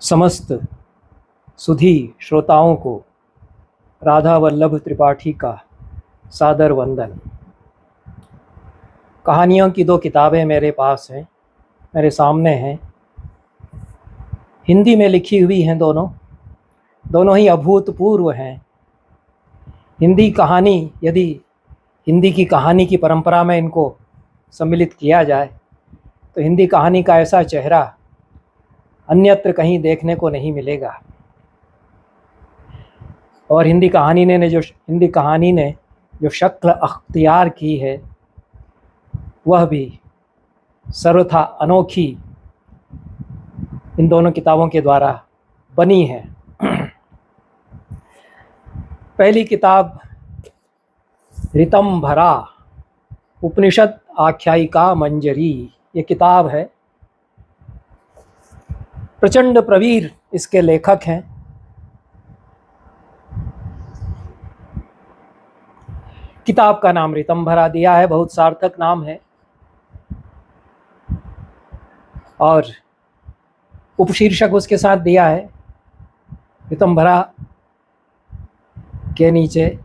समस्त सुधी श्रोताओं को राधा वल्लभ त्रिपाठी का सादर वंदन। कहानियों की दो किताबें मेरे पास हैं, मेरे सामने हैं। हिंदी में लिखी हुई हैं दोनों ही अभूतपूर्व हैं। हिंदी कहानी, यदि हिंदी की कहानी की परंपरा में इनको सम्मिलित किया जाए तो हिंदी कहानी का ऐसा चेहरा अन्यत्र कहीं देखने को नहीं मिलेगा। और हिंदी कहानी ने जो शक्ल अख्तियार की है वह भी सर्वथा अनोखी इन दोनों किताबों के द्वारा बनी है। पहली किताब ऋतंभरा उपनिषद आख्यायिका मंजरी, ये किताब है। प्रचंड प्रवीर इसके लेखक हैं। किताब का नाम ऋतंभरा दिया है, बहुत सार्थक नाम है। और उपशीर्षक उसके साथ दिया है। ऋतंभरा के नीचे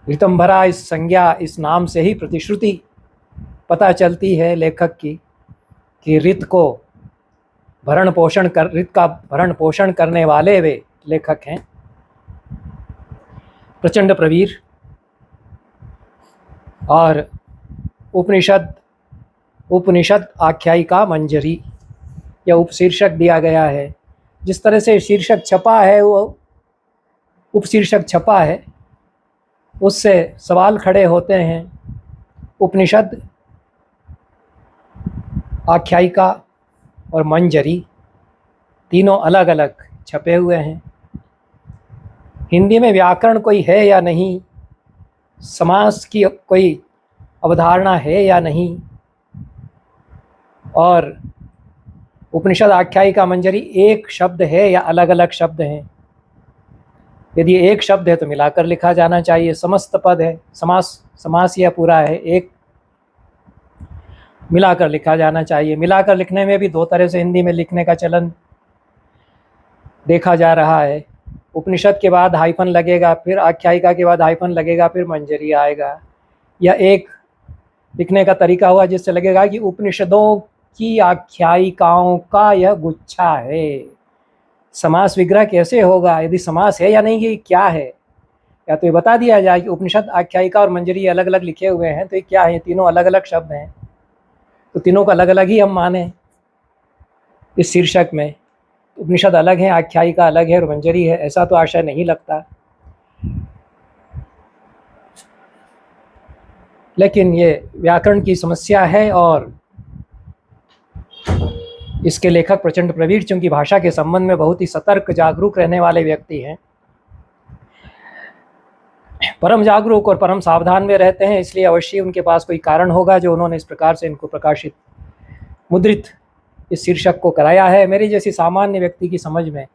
ऋतंभरा इस संज्ञा, इस नाम से ही प्रतिश्रुति पता चलती है लेखक की कि ऋत का भरण पोषण करने वाले वे लेखक हैं। प्रचंड प्रवीर। और उपनिषद आख्यायिका मंजरी, यह उपशीर्षक दिया गया है। जिस तरह से शीर्षक छपा है, वो उपशीर्षक छपा है, उससे सवाल खड़े होते हैं। उपनिषद आख्यायिका और मंजरी तीनों अलग अलग छपे हुए हैं। हिंदी में व्याकरण कोई है या नहीं, समास की कोई अवधारणा है या नहीं, और उपनिषद आख्यायिका मंजरी एक शब्द है या अलग अलग शब्द हैं। यदि एक शब्द है तो मिलाकर लिखा जाना चाहिए। समस्त पद है, समास या पूरा है, एक मिलाकर लिखा जाना चाहिए। मिलाकर लिखने में भी दो तरह से हिंदी में लिखने का चलन देखा जा रहा है। उपनिषद के बाद हाइफन लगेगा, फिर आख्यायिका के बाद हाइफन लगेगा, फिर मंजरी आएगा। यह एक लिखने का तरीका हुआ जिससे लगेगा कि उपनिषदों की आख्यायिकाओं का यह गुच्छा है। समास विग्रह कैसे होगा? यदि समास है या नहीं, ये क्या है? या तो ये बता दिया जाए कि उपनिषद आख्यायिका और मंजरी अलग अलग लिखे हुए हैं, तो ये क्या है? तीनों अलग अलग शब्द हैं, तो तीनों को अलग अलग ही हम माने इस शीर्षक में। उपनिषद अलग है, आख्यायिका अलग है और मंजरी है, ऐसा तो आशय नहीं लगता। लेकिन ये व्याकरण की समस्या है और इसके लेखक प्रचंड प्रवीर, चूंकि भाषा के संबंध में बहुत ही सतर्क जागरूक रहने वाले व्यक्ति हैं, परम जागरूक और परम सावधान में रहते हैं, इसलिए अवश्य उनके पास कोई कारण होगा जो उन्होंने इस प्रकार से इनको प्रकाशित, मुद्रित इस शीर्षक को कराया है। मेरी जैसी सामान्य व्यक्ति की समझ में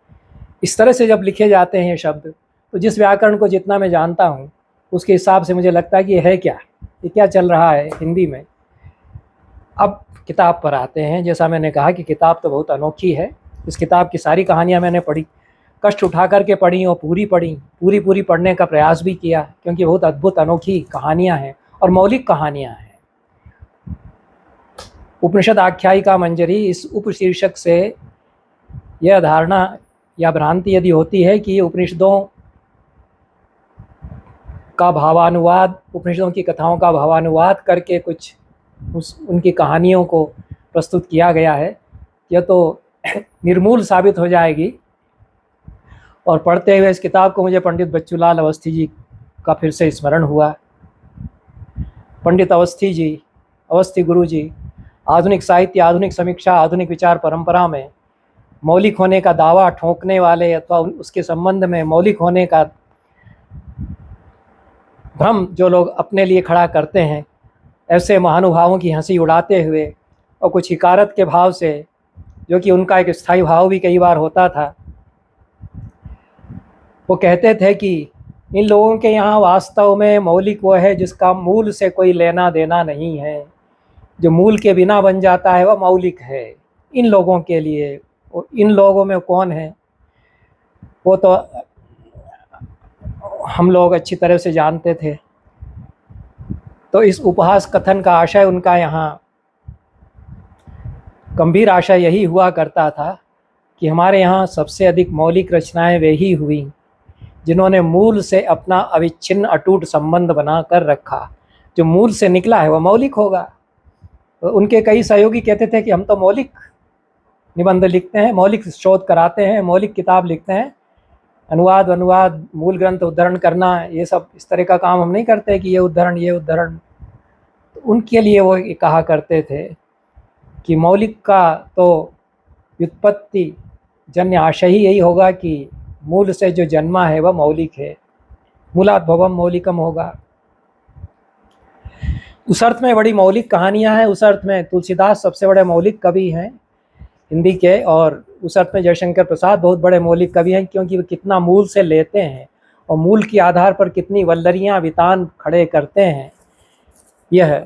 इस तरह से जब लिखे जाते हैं ये शब्द, तो जिस व्याकरण को जितना मैं जानता हूँ उसके हिसाब से मुझे लगता है कि ये है क्या, ये क्या चल रहा है हिंदी में। अब किताब पर आते हैं। जैसा मैंने कहा कि किताब तो बहुत अनोखी है। इस किताब की सारी कहानियाँ मैंने पढ़ी, कष्ट उठा करके पढ़ी और पूरी पढ़ने का प्रयास भी किया, क्योंकि बहुत अद्भुत अनोखी कहानियाँ हैं और मौलिक कहानियाँ हैं। उपनिषद आख्यायिका मंजरी, इस उपशीर्षक से यह धारणा या भ्रांति यदि होती है कि उपनिषदों का भावानुवाद, उपनिषदों की कथाओं का भावानुवाद करके कुछ उनकी कहानियों को प्रस्तुत किया गया है, यह तो निर्मूल साबित हो जाएगी। और पढ़ते हुए इस किताब को मुझे पंडित बच्चूलाल अवस्थी जी का फिर से स्मरण हुआ। पंडित अवस्थी गुरु जी आधुनिक साहित्य, आधुनिक समीक्षा, आधुनिक विचार परंपरा में मौलिक होने का दावा ठोंकने वाले अथवा उसके संबंध में मौलिक होने का भ्रम जो लोग अपने लिए खड़ा करते हैं, ऐसे महानुभावों की हंसी उड़ाते हुए और कुछ हिकारत के भाव से, जो कि उनका एक स्थायी भाव भी कई बार होता था, वो कहते थे कि इन लोगों के यहाँ वास्तव में मौलिक वो है जिसका मूल से कोई लेना देना नहीं है। जो मूल के बिना बन जाता है वह मौलिक है इन लोगों के लिए। इन लोगों में कौन है वो तो हम लोग अच्छी तरह से जानते थे। तो इस उपहास कथन का आशय उनका यहाँ गंभीर आशय यही हुआ करता था कि हमारे यहाँ सबसे अधिक मौलिक रचनाएं वे ही हुई जिन्होंने मूल से अपना अविच्छिन्न अटूट संबंध बना कर रखा। जो मूल से निकला है वह मौलिक होगा। तो उनके कई सहयोगी कहते थे कि हम तो मौलिक निबंध लिखते हैं, मौलिक शोध कराते हैं, मौलिक किताब लिखते हैं, अनुवाद मूल ग्रंथ उद्धरण करना, ये सब इस तरह का काम हम नहीं करते कि ये उद्धरण। तो उनके लिए वो कहा करते थे कि मौलिक का तो व्युत्पत्ति जन्य आशय ही यही होगा कि मूल से जो जन्मा है वह मौलिक है, मूलात् भवम मौलिकम होगा। उस अर्थ में बड़ी मौलिक कहानियां हैं। उस अर्थ में तुलसीदास सबसे बड़े मौलिक कवि हैं हिंदी के, और उस अर्थ में जयशंकर प्रसाद बहुत बड़े मौलिक कवि हैं, क्योंकि वे कितना मूल से लेते हैं और मूल के आधार पर कितनी वल्लरियां वितान खड़े करते हैं। यह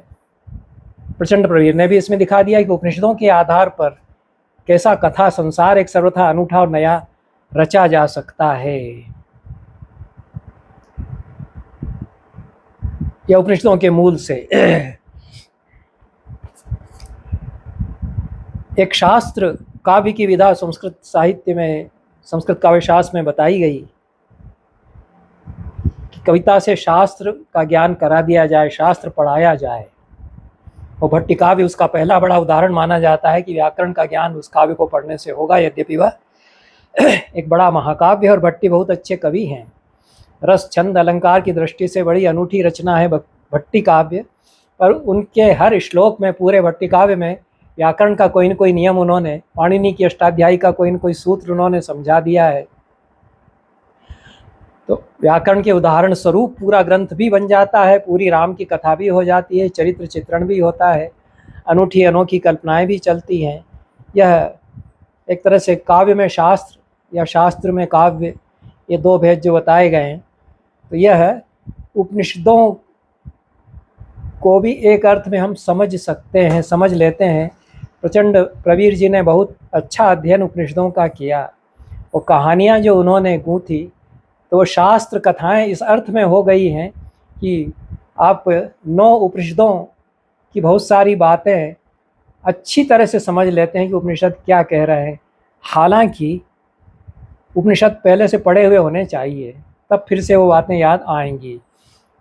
प्रचंड प्रवीर ने भी इसमें दिखा दिया कि उपनिषदों के आधार पर कैसा कथा संसार एक सर्वथा अनूठा और नया रचा जा सकता है। यह उपनिषदों के मूल से एक शास्त्र काव्य की विधा संस्कृत साहित्य में, संस्कृत काव्य शास्त्र में बताई गई कि कविता से शास्त्र का ज्ञान करा दिया जाए, शास्त्र पढ़ाया जाए। और भट्टी काव्य उसका पहला बड़ा उदाहरण माना जाता है कि व्याकरण का ज्ञान उस काव्य को पढ़ने से होगा, यद्यपि वह एक बड़ा महाकाव्य है और भट्टी बहुत अच्छे कवि हैं। रस छंद अलंकार की दृष्टि से बड़ी अनूठी रचना है भट्टी काव्य, पर उनके हर श्लोक में, पूरे भट्टी काव्य में व्याकरण का कोई न कोई नियम उन्होंने, पाणिनि की अष्टाध्यायी का कोई न कोई सूत्र उन्होंने समझा दिया है। तो व्याकरण के उदाहरण स्वरूप पूरा ग्रंथ भी बन जाता है, पूरी राम की कथा भी हो जाती है, चरित्र चित्रण भी होता है, अनूठी अनोखी कल्पनाएं भी चलती हैं। यह एक तरह से काव्य में शास्त्र या शास्त्र में काव्य, ये दो भेद जो बताए गए हैं। तो यह उपनिषदों को भी एक अर्थ में हम समझ सकते हैं, समझ लेते हैं। प्रचंड प्रवीर जी ने बहुत अच्छा अध्ययन उपनिषदों का किया। वो कहानियाँ जो उन्होंने गूंथी तो वो शास्त्र कथाएं इस अर्थ में हो गई हैं कि आप 9 उपनिषदों की बहुत सारी बातें अच्छी तरह से समझ लेते हैं कि उपनिषद क्या कह रहे हैं। हालांकि उपनिषद पहले से पढ़े हुए होने चाहिए, तब फिर से वो बातें याद आएंगी।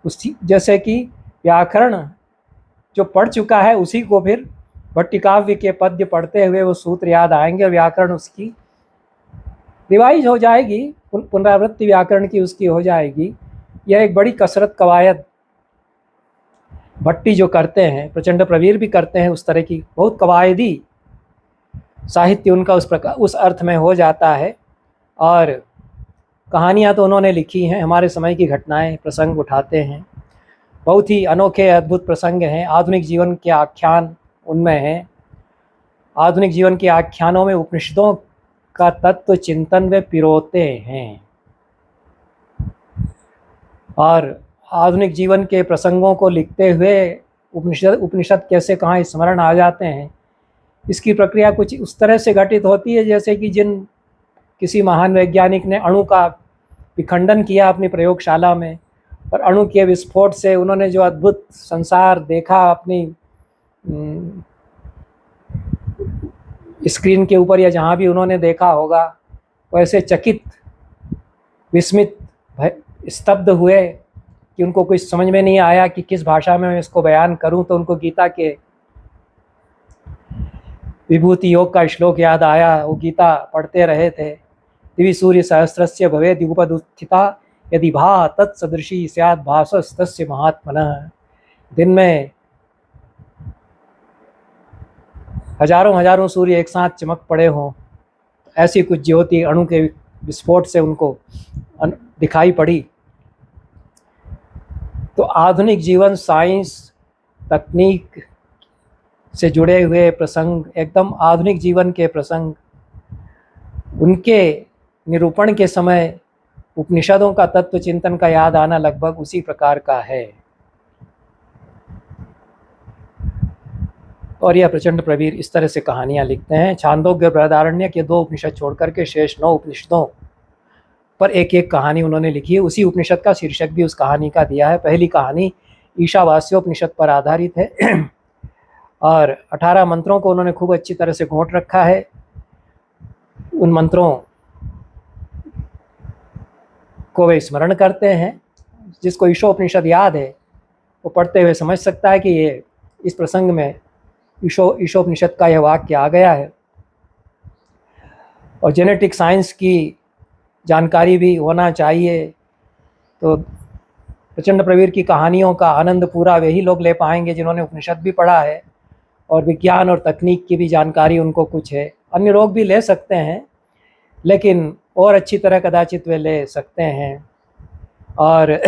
उसी जैसे कि व्याकरण जो पढ़ चुका है उसी को फिर भट्टिकाव्य के पद्य पढ़ते हुए वो सूत्र याद आएंगे और व्याकरण उसकी रिवाइज हो जाएगी, पुनरावृत्ति व्याकरण की उसकी हो जाएगी। यह एक बड़ी कसरत कवायद भट्टी जो करते हैं, प्रचंड प्रवीर भी करते हैं, उस तरह की बहुत कवायदी साहित्य उनका उस प्रकार उस अर्थ में हो जाता है। और कहानियाँ तो उन्होंने लिखी हैं, हमारे समय की घटनाएं प्रसंग उठाते हैं, बहुत ही अनोखे अद्भुत प्रसंग हैं। आधुनिक जीवन के आख्यान उनमें हैं। आधुनिक जीवन के आख्यानों में उपनिषदों का तत्व चिंतन वे पिरोते हैं और आधुनिक जीवन के प्रसंगों को लिखते हुए उपनिषद कैसे कहाँ स्मरण आ जाते हैं, इसकी प्रक्रिया कुछ उस तरह से घटित होती है जैसे कि किसी महान वैज्ञानिक ने अणु का विखंडन किया अपनी प्रयोगशाला में, और अणु के विस्फोट से उन्होंने जो अद्भुत संसार देखा अपनी स्क्रीन के ऊपर या जहाँ भी उन्होंने देखा होगा, वैसे चकित विस्मित स्तब्ध हुए कि उनको कुछ समझ में नहीं आया कि किस भाषा में मैं इसको बयान करूं। तो उनको गीता के विभूति योग का श्लोक याद आया, वो गीता पढ़ते रहे थे। दिवि सूर्य सहस्रस्य भवेद् युगपदुत्थिता यदि भा तत्सदृशी स्यात् भासस्तस्य महात्मनः। दिन में हजारों सूर्य एक साथ चमक पड़े हों, ऐसी कुछ ज्योति अणु के विस्फोट से उनको दिखाई पड़ी। तो आधुनिक जीवन साइंस तकनीक से जुड़े हुए प्रसंग, एकदम आधुनिक जीवन के प्रसंग, उनके निरूपण के समय उपनिषदों का तत्व चिंतन का याद आना लगभग उसी प्रकार का है। और यह प्रचंड प्रवीर इस तरह से कहानियाँ लिखते हैं। छांदोग्य, बृहदारण्यक के 2 उपनिषद छोड़ करके शेष 9 उपनिषदों पर एक एक कहानी उन्होंने लिखी है। उसी उपनिषद का शीर्षक भी उस कहानी का दिया है। पहली कहानी ईशावास्योपनिषद पर आधारित है और 18 मंत्रों को उन्होंने खूब अच्छी तरह से घोंट रखा है। उन मंत्रों को वे स्मरण करते हैं। जिसको ईशोपनिषद याद है वो पढ़ते हुए समझ सकता है कि ये इस प्रसंग में ईशोपनिषद का यह वाक्य आ गया है। और जेनेटिक साइंस की जानकारी भी होना चाहिए। तो प्रचंड प्रवीर की कहानियों का आनंद पूरा वही लोग ले पाएंगे जिन्होंने उपनिषद भी पढ़ा है और विज्ञान और तकनीक की भी जानकारी उनको कुछ है। अन्य लोग भी ले सकते हैं लेकिन और अच्छी तरह कदाचित वे ले सकते हैं और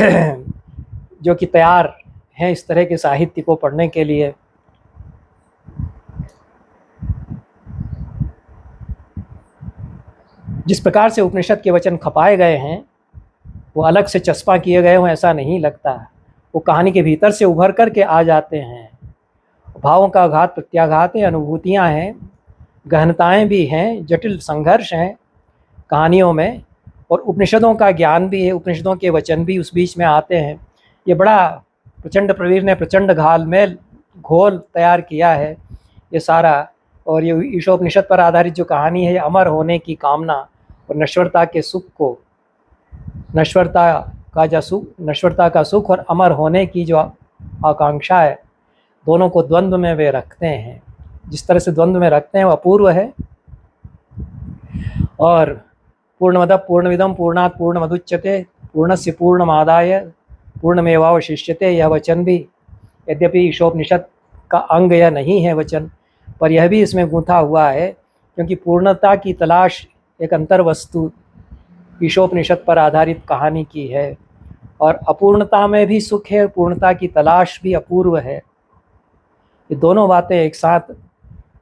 जो कि तैयार हैं इस तरह के साहित्य को पढ़ने के लिए। जिस प्रकार से उपनिषद के वचन खपाए गए हैं वो अलग से चस्पा किए गए हों ऐसा नहीं लगता। वो कहानी के भीतर से उभर कर के आ जाते हैं। भावों का घात प्रत्याघात है, अनुभूतियाँ हैं, गहनताएं भी हैं, जटिल संघर्ष हैं कहानियों में और उपनिषदों का ज्ञान भी है। उपनिषदों के वचन भी उस बीच में आते हैं। ये बड़ा प्रचंड प्रवीर ने प्रचंड घोल तैयार किया है ये सारा। और ये ईशोपनिषद पर आधारित जो कहानी है, अमर होने की कामना और नश्वरता के सुख को, नश्वरता का सुख और अमर होने की जो आकांक्षा है, दोनों को द्वंद्व में वे रखते हैं। जिस तरह से द्वंद्व में रखते हैं वो अपूर्व है। और पूर्णमदः पूर्णमिदं पूर्णात् पूर्णमुदच्यते पूर्णस्य पूर्णमादाय पूर्णमेवावशिष्यते, यह वचन भी यद्यपि ईशोपनिषद का अंग यह नहीं है वचन, पर यह भी इसमें गूंथा हुआ है क्योंकि पूर्णता की तलाश एक अंतर वस्तु ईशोपनिषद पर आधारित कहानी की है। और अपूर्णता में भी सुख है, पूर्णता की तलाश भी अपूर्व है। ये दोनों बातें एक साथ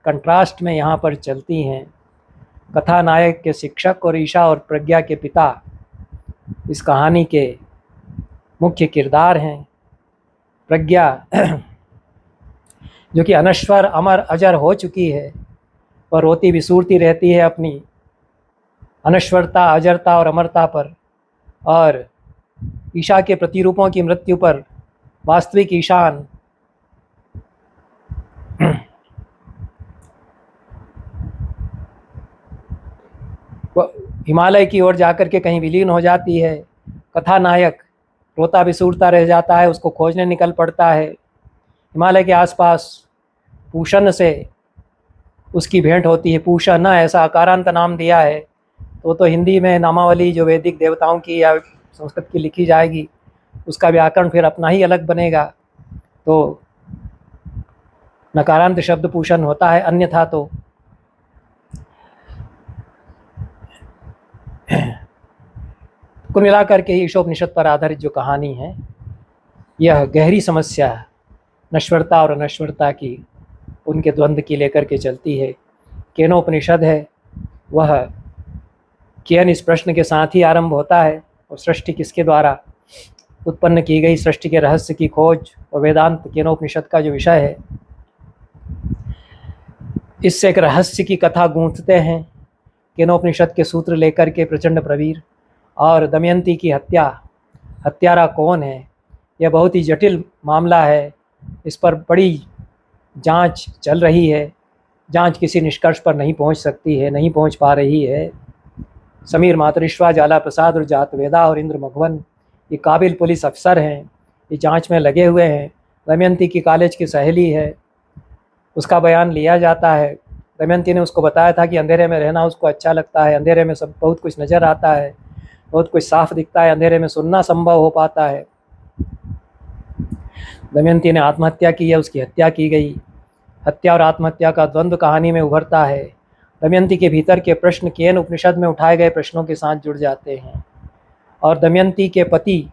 कंट्रास्ट में यहाँ पर चलती हैं। कथानायक के शिक्षक और ईशा और प्रज्ञा के पिता इस कहानी के मुख्य किरदार हैं। प्रज्ञा जो कि अनश्वर अमर अजर हो चुकी है और रोती बिसूरती रहती है अपनी अनश्वरता, अजरता और अमरता पर। और ईशा के प्रतिरूपों की मृत्यु पर वास्तविक ईशान हिमालय की ओर जाकर के कहीं विलीन हो जाती है। कथानायक रोता बिसूरता रह जाता है, उसको खोजने निकल पड़ता है। हिमालय के आसपास पूषण से उसकी भेंट होती है। पूषण ऐसा अकारांत नाम दिया है तो हिंदी में नामावली जो वैदिक देवताओं की या संस्कृत की लिखी जाएगी उसका व्याकरण फिर अपना ही अलग बनेगा। तो नकारांत शब्द पूषण होता है, अन्यथा तो कुल मिलाकर के ईशोपनिषद पर आधारित जो कहानी है यह गहरी समस्या नश्वरता और अनश्वरता की, उनके द्वंद्व की लेकर के चलती है। केनोपनिषद है वह केन इस प्रश्न के साथ ही आरंभ होता है और सृष्टि किसके द्वारा उत्पन्न की गई, सृष्टि के रहस्य की खोज और वेदांत केनोपनिषद का जो विषय है, इससे एक रहस्य की कथा गूंथते हैं केनोपनिषद के सूत्र लेकर के प्रचंड प्रवीर। और दमयंती की हत्यारा कौन है, यह बहुत ही जटिल मामला है। इस पर बड़ी जांच चल रही है। जांच किसी निष्कर्ष पर नहीं पहुंच सकती है, नहीं पहुंच पा रही है। समीर मातरिश्वा, जाला प्रसाद और जातवेदा और इंद्र मघवन ये काबिल पुलिस अफसर हैं, ये जांच में लगे हुए हैं। दमयंती की कॉलेज की सहेली है, उसका बयान लिया जाता है। दमयंती ने उसको बताया था कि अंधेरे में रहना उसको अच्छा लगता है, अंधेरे में सब बहुत कुछ नज़र आता है, बहुत कुछ साफ दिखता है, अंधेरे में सुनना संभव हो पाता है। दमयंती ने आत्महत्या की है, उसकी हत्या की गई। हत्या और आत्महत्या का द्वंद्व कहानी में उभरता है। दमयंती के भीतर के प्रश्न केन उपनिषद में उठाए गए प्रश्नों के साथ जुड़ जाते हैं। और दमयंती के पति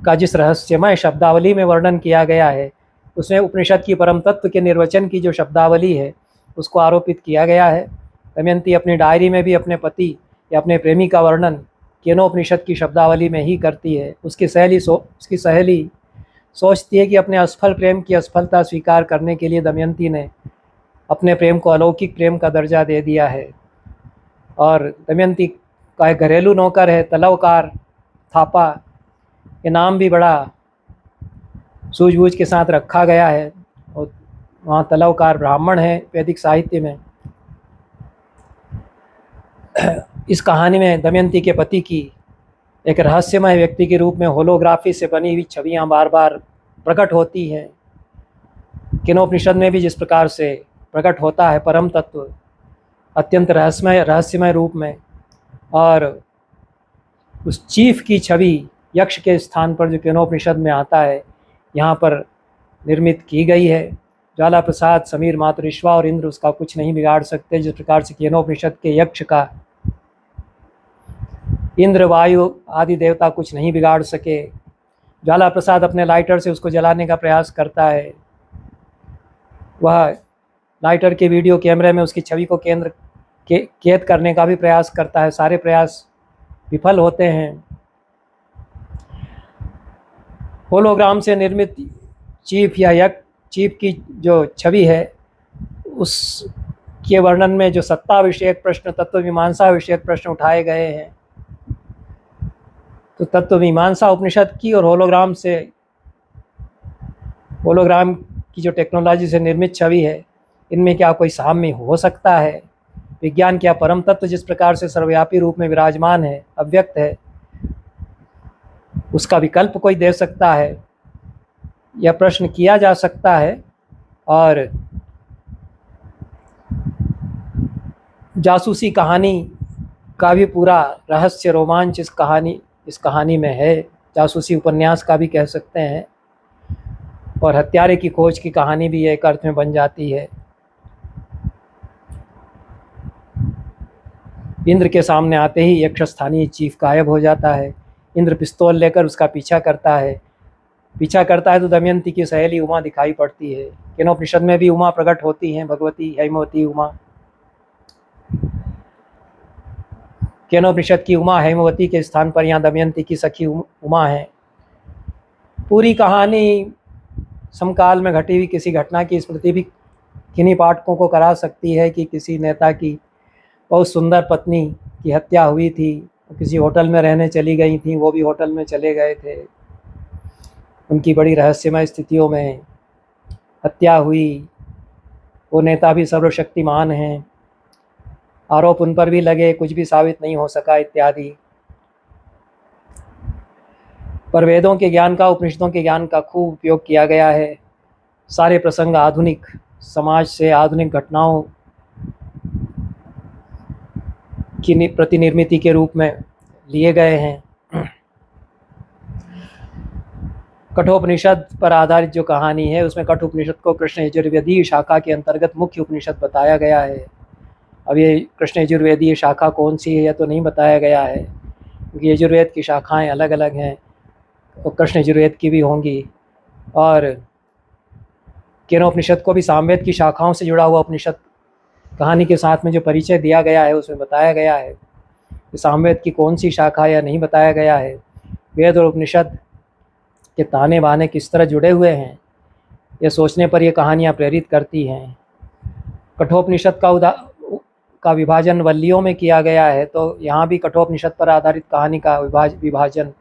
का जिस रहस्यमय शब्दावली में वर्णन किया गया है उसमें उपनिषद की परम तत्व के निर्वचन की जो शब्दावली है उसको आरोपित किया गया है। दमयंती अपनी डायरी में भी अपने पति या अपने प्रेमी का वर्णन केनोपनिषद की शब्दावली में ही करती है। उसकी सहेली सोचती है कि अपने असफल प्रेम की असफलता स्वीकार करने के लिए दमयंती ने अपने प्रेम को अलौकिक प्रेम का दर्जा दे दिया है। और दमयंती का एक घरेलू नौकर है तलवकार थापा, ये नाम भी बड़ा सूझबूझ के साथ रखा गया है। और वहाँ तलवकार ब्राह्मण है वैदिक साहित्य में। इस कहानी में दमयंती के पति की एक रहस्यमय व्यक्ति के रूप में होलोग्राफी से बनी हुई छवियाँ बार बार प्रकट होती हैं। केनोपनिषद में भी जिस प्रकार से प्रकट होता है परम तत्व अत्यंत रहस्यमय रूप में, और उस चीफ की छवि यक्ष के स्थान पर जो केनोपनिषद में आता है यहाँ पर निर्मित की गई है। ज्वाला प्रसाद, समीर मातृश्वा और इंद्र उसका कुछ नहीं बिगाड़ सकते। जिस प्रकार से केनोपनिषद के यक्ष का इंद्र, वायु आदि देवता कुछ नहीं बिगाड़ सके। ज्वाला प्रसाद अपने लाइटर से उसको जलाने का प्रयास करता है, वह लाइटर के वीडियो कैमरे में उसकी छवि को कैद करने का भी प्रयास करता है, सारे प्रयास विफल होते हैं। होलोग्राम से निर्मित चीफ या यक चीफ की जो छवि है उसके वर्णन में जो सत्ता विषयक प्रश्न, तत्व मीमांसा विषयक प्रश्न उठाए गए हैं, तो तत्व मीमांसा उपनिषद की और होलोग्राम की जो टेक्नोलॉजी से निर्मित छवि है, इनमें क्या कोई साम्य हो सकता है? विज्ञान क्या परम तत्व जिस प्रकार से सर्वव्यापी रूप में विराजमान है, अव्यक्त है, उसका विकल्प कोई दे सकता है? यह प्रश्न किया जा सकता है। और जासूसी कहानी का भी पूरा रहस्य रोमांच इस कहानी में है। जासूसी उपन्यास का भी कह सकते हैं। और हत्यारे की खोज की कहानी भी एक अर्थ में बन जाती है। इंद्र के सामने आते ही यक्ष स्थानीय चीफ गायब हो जाता है। इंद्र पिस्तौल लेकर उसका पीछा करता है तो दमयंती की सहेली उमा दिखाई पड़ती है। केनोपनिषद में भी उमा प्रकट होती हैं, भगवती हैमवती उमा। केनोपनिषद की उमा हैमवती के स्थान पर यहाँ दमयंती की सखी उमा है। पूरी कहानी समकाल में घटी हुई किसी घटना की स्मृति भी किन्हीं पाठकों को करा सकती है कि किसी नेता की बहुत सुंदर पत्नी की हत्या हुई थी, किसी होटल में रहने चली गई थी, वो भी होटल में चले गए थे, उनकी बड़ी रहस्यमय स्थितियों में हत्या हुई। वो नेता भी सर्वशक्तिमान हैं, आरोप उन पर भी लगे, कुछ भी साबित नहीं हो सका इत्यादि। पर वेदों के ज्ञान का, उपनिषदों के ज्ञान का खूब उपयोग किया गया है। सारे प्रसंग आधुनिक समाज से, आधुनिक घटनाओं की प्रतिनिर्मिति के रूप में लिए गए हैं। कठोपनिषद पर आधारित जो कहानी है उसमें कठोपनिषद को कृष्ण यजुर्वेदीय शाखा के अंतर्गत मुख्य उपनिषद बताया गया है। अब ये कृष्ण यजुर्वेदीय शाखा कौन सी है यह तो नहीं बताया गया है, क्योंकि यजुर्वेद की शाखाएं अलग अलग हैं, तो कृष्ण यजुर्वेद की भी होंगी। और केनोपनिषद को भी सामवेद की शाखाओं से जुड़ा हुआ उपनिषद कहानी के साथ में जो परिचय दिया गया है उसमें बताया गया है कि सामवेद की कौन सी शाखा या नहीं बताया गया है। वेद और उपनिषद के ताने बाने किस तरह जुड़े हुए हैं, ये सोचने पर ये कहानियाँ प्रेरित करती हैं। कठोपनिषद का विभाजन वल्लियों में किया गया है, तो यहाँ भी कठोपनिषद पर आधारित कहानी का विभाजन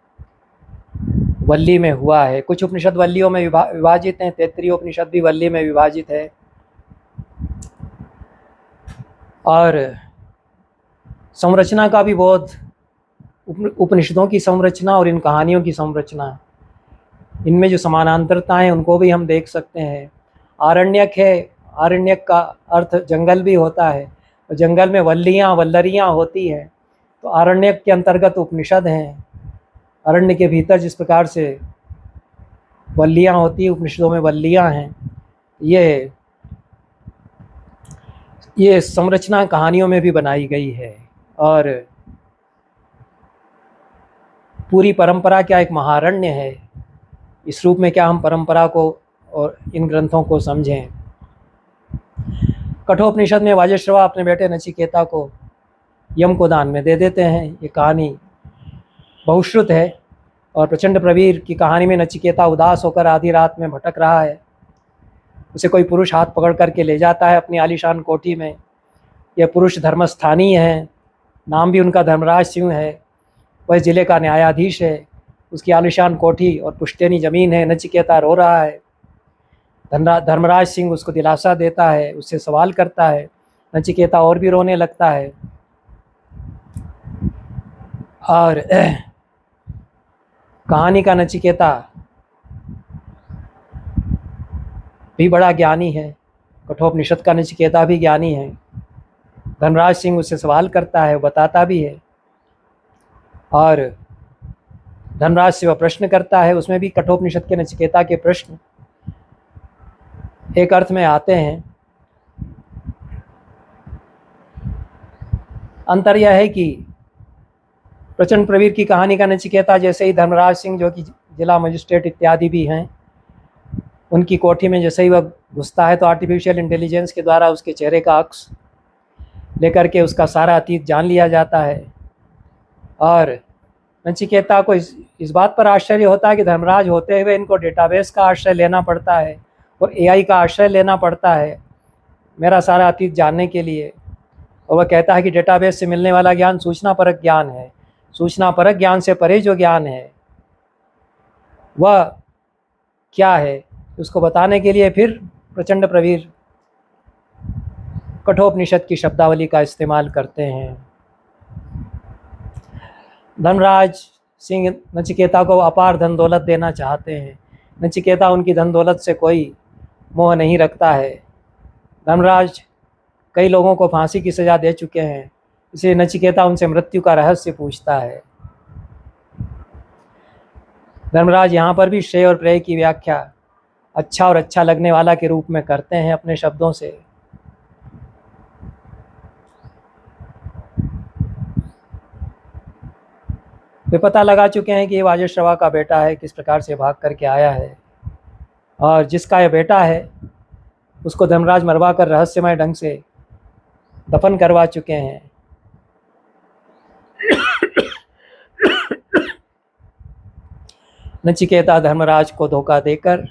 वल्ली में हुआ है। कुछ उपनिषद वल्लियों में विभाजित हैं, तैत्तिरीय उपनिषद भी वल्ली में विभाजित है। और संरचना का भी बहुत, उपनिषदों की संरचना और इन कहानियों की संरचना, इनमें जो समानांतरताएं हैं उनको भी हम देख सकते हैं। आरण्यक है, आरण्यक का अर्थ जंगल भी होता है, और जंगल में वल्लरियाँ होती हैं, तो आरण्यक के अंतर्गत उपनिषद हैं। अरण्य के भीतर जिस प्रकार से वल्लियाँ होती हैं, उपनिषदों में वल्लियाँ हैं। ये संरचना कहानियों में भी बनाई गई है। और पूरी परंपरा क्या एक महारण्य है, इस रूप में क्या हम परंपरा को और इन ग्रंथों को समझें। कठोपनिषद में वाजश्रवा अपने बेटे नचिकेता को यम को दान में दे देते हैं। ये कहानी बहुश्रुत है। और प्रचंड प्रवीर की कहानी में नचिकेता उदास होकर आधी रात में भटक रहा है, उसे कोई पुरुष हाथ पकड़ करके ले जाता है अपनी आलीशान कोठी में। यह पुरुष धर्मस्थानीय हैं, नाम भी उनका धर्मराज सिंह है। वह ज़िले का न्यायाधीश है। उसकी आलीशान कोठी और पुश्तैनी ज़मीन है। नचिकेता रो रहा है। धर्मराज सिंह उसको दिलासा देता है, उससे सवाल करता है। नचिकेता और भी रोने लगता है। और कहानी का नचिकेता भी बड़ा ज्ञानी है। कठोपनिषद का नचिकेता भी ज्ञानी है। धर्मराज सिंह उससे सवाल करता है, बताता भी है। और धर्मराज से वह प्रश्न करता है, उसमें भी कठोपनिषद के नचिकेता के प्रश्न एक अर्थ में आते हैं। अंतर यह है कि प्रचंड प्रवीर की कहानी का नचिकेता जैसे ही धर्मराज सिंह, जो कि जिला मजिस्ट्रेट इत्यादि भी हैं, उनकी कोठी में जैसे ही वह घुसता है तो आर्टिफिशियल इंटेलिजेंस के द्वारा उसके चेहरे का अक्स लेकर के उसका सारा अतीत जान लिया जाता है। और नचिकेता को इस बात पर आश्चर्य होता है कि धर्मराज होते हुए इनको डेटाबेस का आश्रय लेना पड़ता है और एआई का आश्रय लेना पड़ता है मेरा सारा अतीत जानने के लिए। और वह कहता है कि डेटाबेस से मिलने वाला ज्ञान सूचना परक ज्ञान है। सूचना परक ज्ञान से परे जो ज्ञान है वह क्या है, उसको बताने के लिए फिर प्रचंड प्रवीर कठोपनिषद की शब्दावली का इस्तेमाल करते हैं। धर्मराज सिंह नचिकेता को अपार धन दौलत देना चाहते हैं। नचिकेता उनकी धन दौलत से कोई मोह नहीं रखता है। धर्मराज कई लोगों को फांसी की सज़ा दे चुके हैं, इसलिए नचिकेता उनसे मृत्यु का रहस्य पूछता है। धर्मराज यहाँ पर भी श्रेय और प्रेय की व्याख्या अच्छा और अच्छा लगने वाला के रूप में करते हैं अपने शब्दों से। वे पता लगा चुके हैं कि ये वाजश्रवा का बेटा है, किस प्रकार से भाग करके आया है, और जिसका यह बेटा है उसको धर्मराज मरवा कर रहस्यमय ढंग से दफन करवा चुके हैं। नचिकेता धर्मराज को धोखा देकर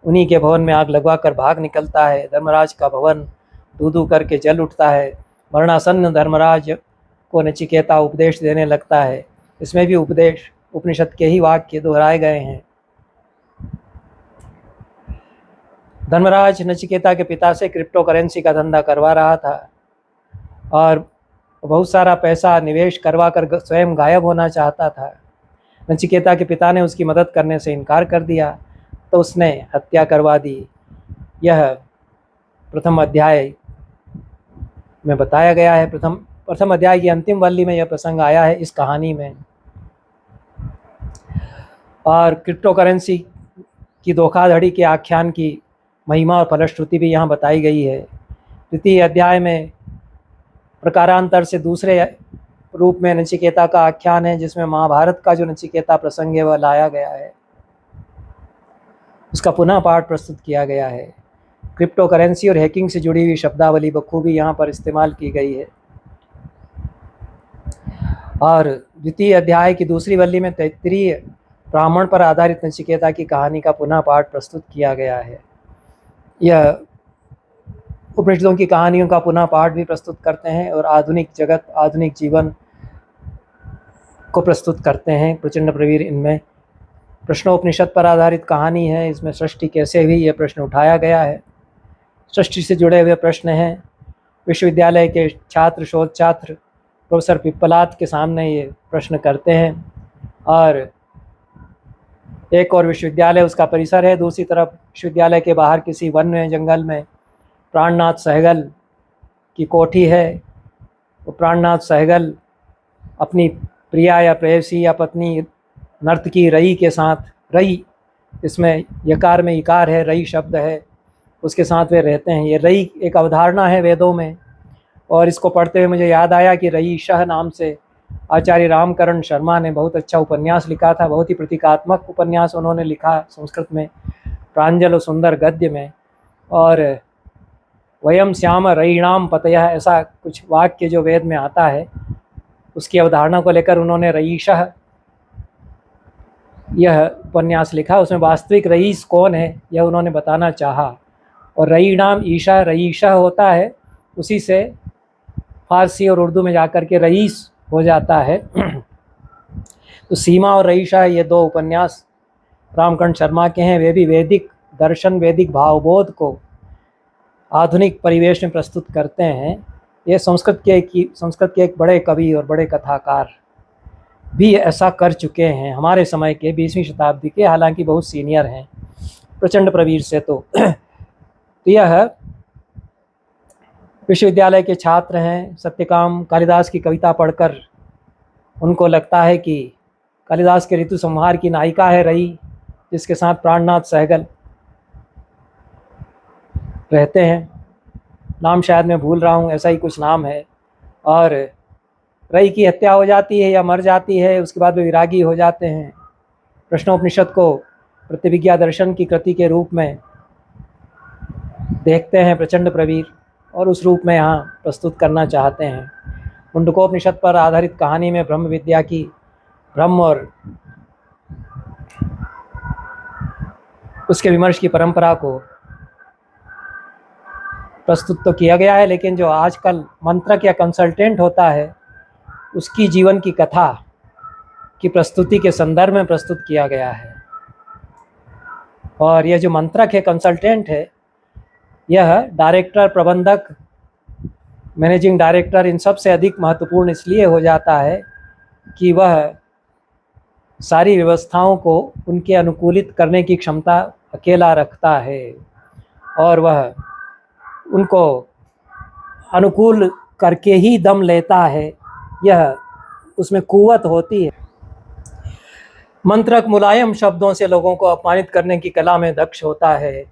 उन्हीं के भवन में आग लगवा कर भाग निकलता है। धर्मराज का भवन धू धू करके जल उठता है। मरणासन्न धर्मराज को नचिकेता उपदेश देने लगता है। इसमें भी उपदेश उपनिषद के ही वाक्य दोहराए गए हैं। धर्मराज नचिकेता के पिता से क्रिप्टो करेंसी का धंधा करवा रहा था और बहुत सारा पैसा निवेश करवा कर स्वयं गायब होना चाहता था। नचिकेता के पिता ने उसकी मदद करने से इनकार कर दिया तो उसने हत्या करवा दी। यह प्रथम अध्याय में बताया गया है। प्रथम अध्याय की अंतिम वल्ली में यह प्रसंग आया है इस कहानी में। और क्रिप्टो करेंसी की धोखाधड़ी के आख्यान की महिमा और फलश्रुति भी यहाँ बताई गई है। द्वितीय अध्याय में प्रकारांतर से दूसरे रूप में नचिकेता का आख्यान है, जिसमें महाभारत का जो नचिकेता प्रसंग है वह लाया गया है, उसका पुनः पाठ प्रस्तुत किया गया है। क्रिप्टो करेंसी और हैकिंग से जुड़ी हुई शब्दावली बखूबी यहाँ पर इस्तेमाल की गई है। और द्वितीय अध्याय की दूसरी वल्ली में तैत्तिरीय ब्राह्मण पर आधारित नचिकेता की कहानी का पुनः पाठ प्रस्तुत किया गया है। यह उपनिषदों की कहानियों का पुनः पाठ भी प्रस्तुत करते हैं और आधुनिक जगत, आधुनिक जीवन को प्रस्तुत करते हैं प्रचंड प्रवीर। इनमें प्रश्नोपनिषद पर आधारित कहानी है। इसमें सृष्टि कैसे हुई यह प्रश्न उठाया गया है। सृष्टि से जुड़े हुए प्रश्न हैं। विश्वविद्यालय के छात्र, शोध छात्र प्रोफेसर पिप्पलाद के सामने ये प्रश्न करते हैं। और एक और विश्वविद्यालय उसका परिसर है, दूसरी तरफ विश्वविद्यालय के बाहर किसी वन में, जंगल में प्राणनाथ सहगल की कोठी है। वो प्राणनाथ सहगल अपनी प्रिया या प्रेयसी या पत्नी नर्तकी रई के साथ, रई इसमें यकार में इकार है, रई शब्द है, उसके साथ वे रहते हैं। ये रई एक अवधारणा है वेदों में, और इसको पढ़ते हुए मुझे याद आया कि रई शाह नाम से आचार्य रामकरण शर्मा ने बहुत अच्छा उपन्यास लिखा था। बहुत ही प्रतीकात्मक उपन्यास उन्होंने लिखा संस्कृत में, प्रांजल और सुंदर गद्य में। और वयम श्याम रईणाम पतयः, ऐसा कुछ वाक्य जो वेद में आता है, उसकी अवधारणा को लेकर उन्होंने रईशः यह उपन्यास लिखा। उसमें वास्तविक रईस कौन है यह उन्होंने बताना चाहा। और रई नाम ईशा रईशा होता है, उसी से फारसी और उर्दू में जाकर के रईस हो जाता है। तो सीमा और रईशा ये दो उपन्यास रामकर्ण शर्मा के हैं। वे भी वैदिक दर्शन, वैदिक भावबोध को आधुनिक परिवेश में प्रस्तुत करते हैं। ये संस्कृत के एक बड़े कवि और बड़े कथाकार भी ऐसा कर चुके हैं हमारे समय के, 20वीं शताब्दी के, हालांकि बहुत सीनियर हैं प्रचंड प्रवीर से। तो यह विश्वविद्यालय के छात्र हैं। सत्यकाम कालिदास की कविता पढ़कर उनको लगता है कि कालिदास के ऋतु संहार की नायिका है रई, जिसके साथ प्राणनाथ सहगल रहते हैं। नाम शायद मैं भूल रहा हूँ, ऐसा ही कुछ नाम है। और रई की हत्या हो जाती है या मर जाती है, उसके बाद वे विरागी हो जाते हैं। प्रश्नोपनिषद को प्रतिविज्ञा दर्शन की कृति के रूप में देखते हैं प्रचंड प्रवीर, और उस रूप में यहाँ प्रस्तुत करना चाहते हैं। मुंडकोपनिषद पर आधारित कहानी में ब्रह्म विद्या की, ब्रह्म और उसके विमर्श की परंपरा को प्रस्तुत तो किया गया है, लेकिन जो आजकल मंत्रक या कंसल्टेंट होता है, उसकी जीवन की कथा की प्रस्तुति के संदर्भ में प्रस्तुत किया गया है। और यह जो मंत्रक है, कंसल्टेंट है, यह डायरेक्टर, प्रबंधक, मैनेजिंग डायरेक्टर, इन सब से अधिक महत्वपूर्ण इसलिए हो जाता है कि वह सारी व्यवस्थाओं को उनके अनुकूलित करने की क्षमता अकेला रखता है, और वह उनको अनुकूल करके ही दम लेता है। यह उसमें कुव्वत होती है। मंत्रक मुलायम शब्दों से लोगों को अपमानित करने की कला में दक्ष होता है।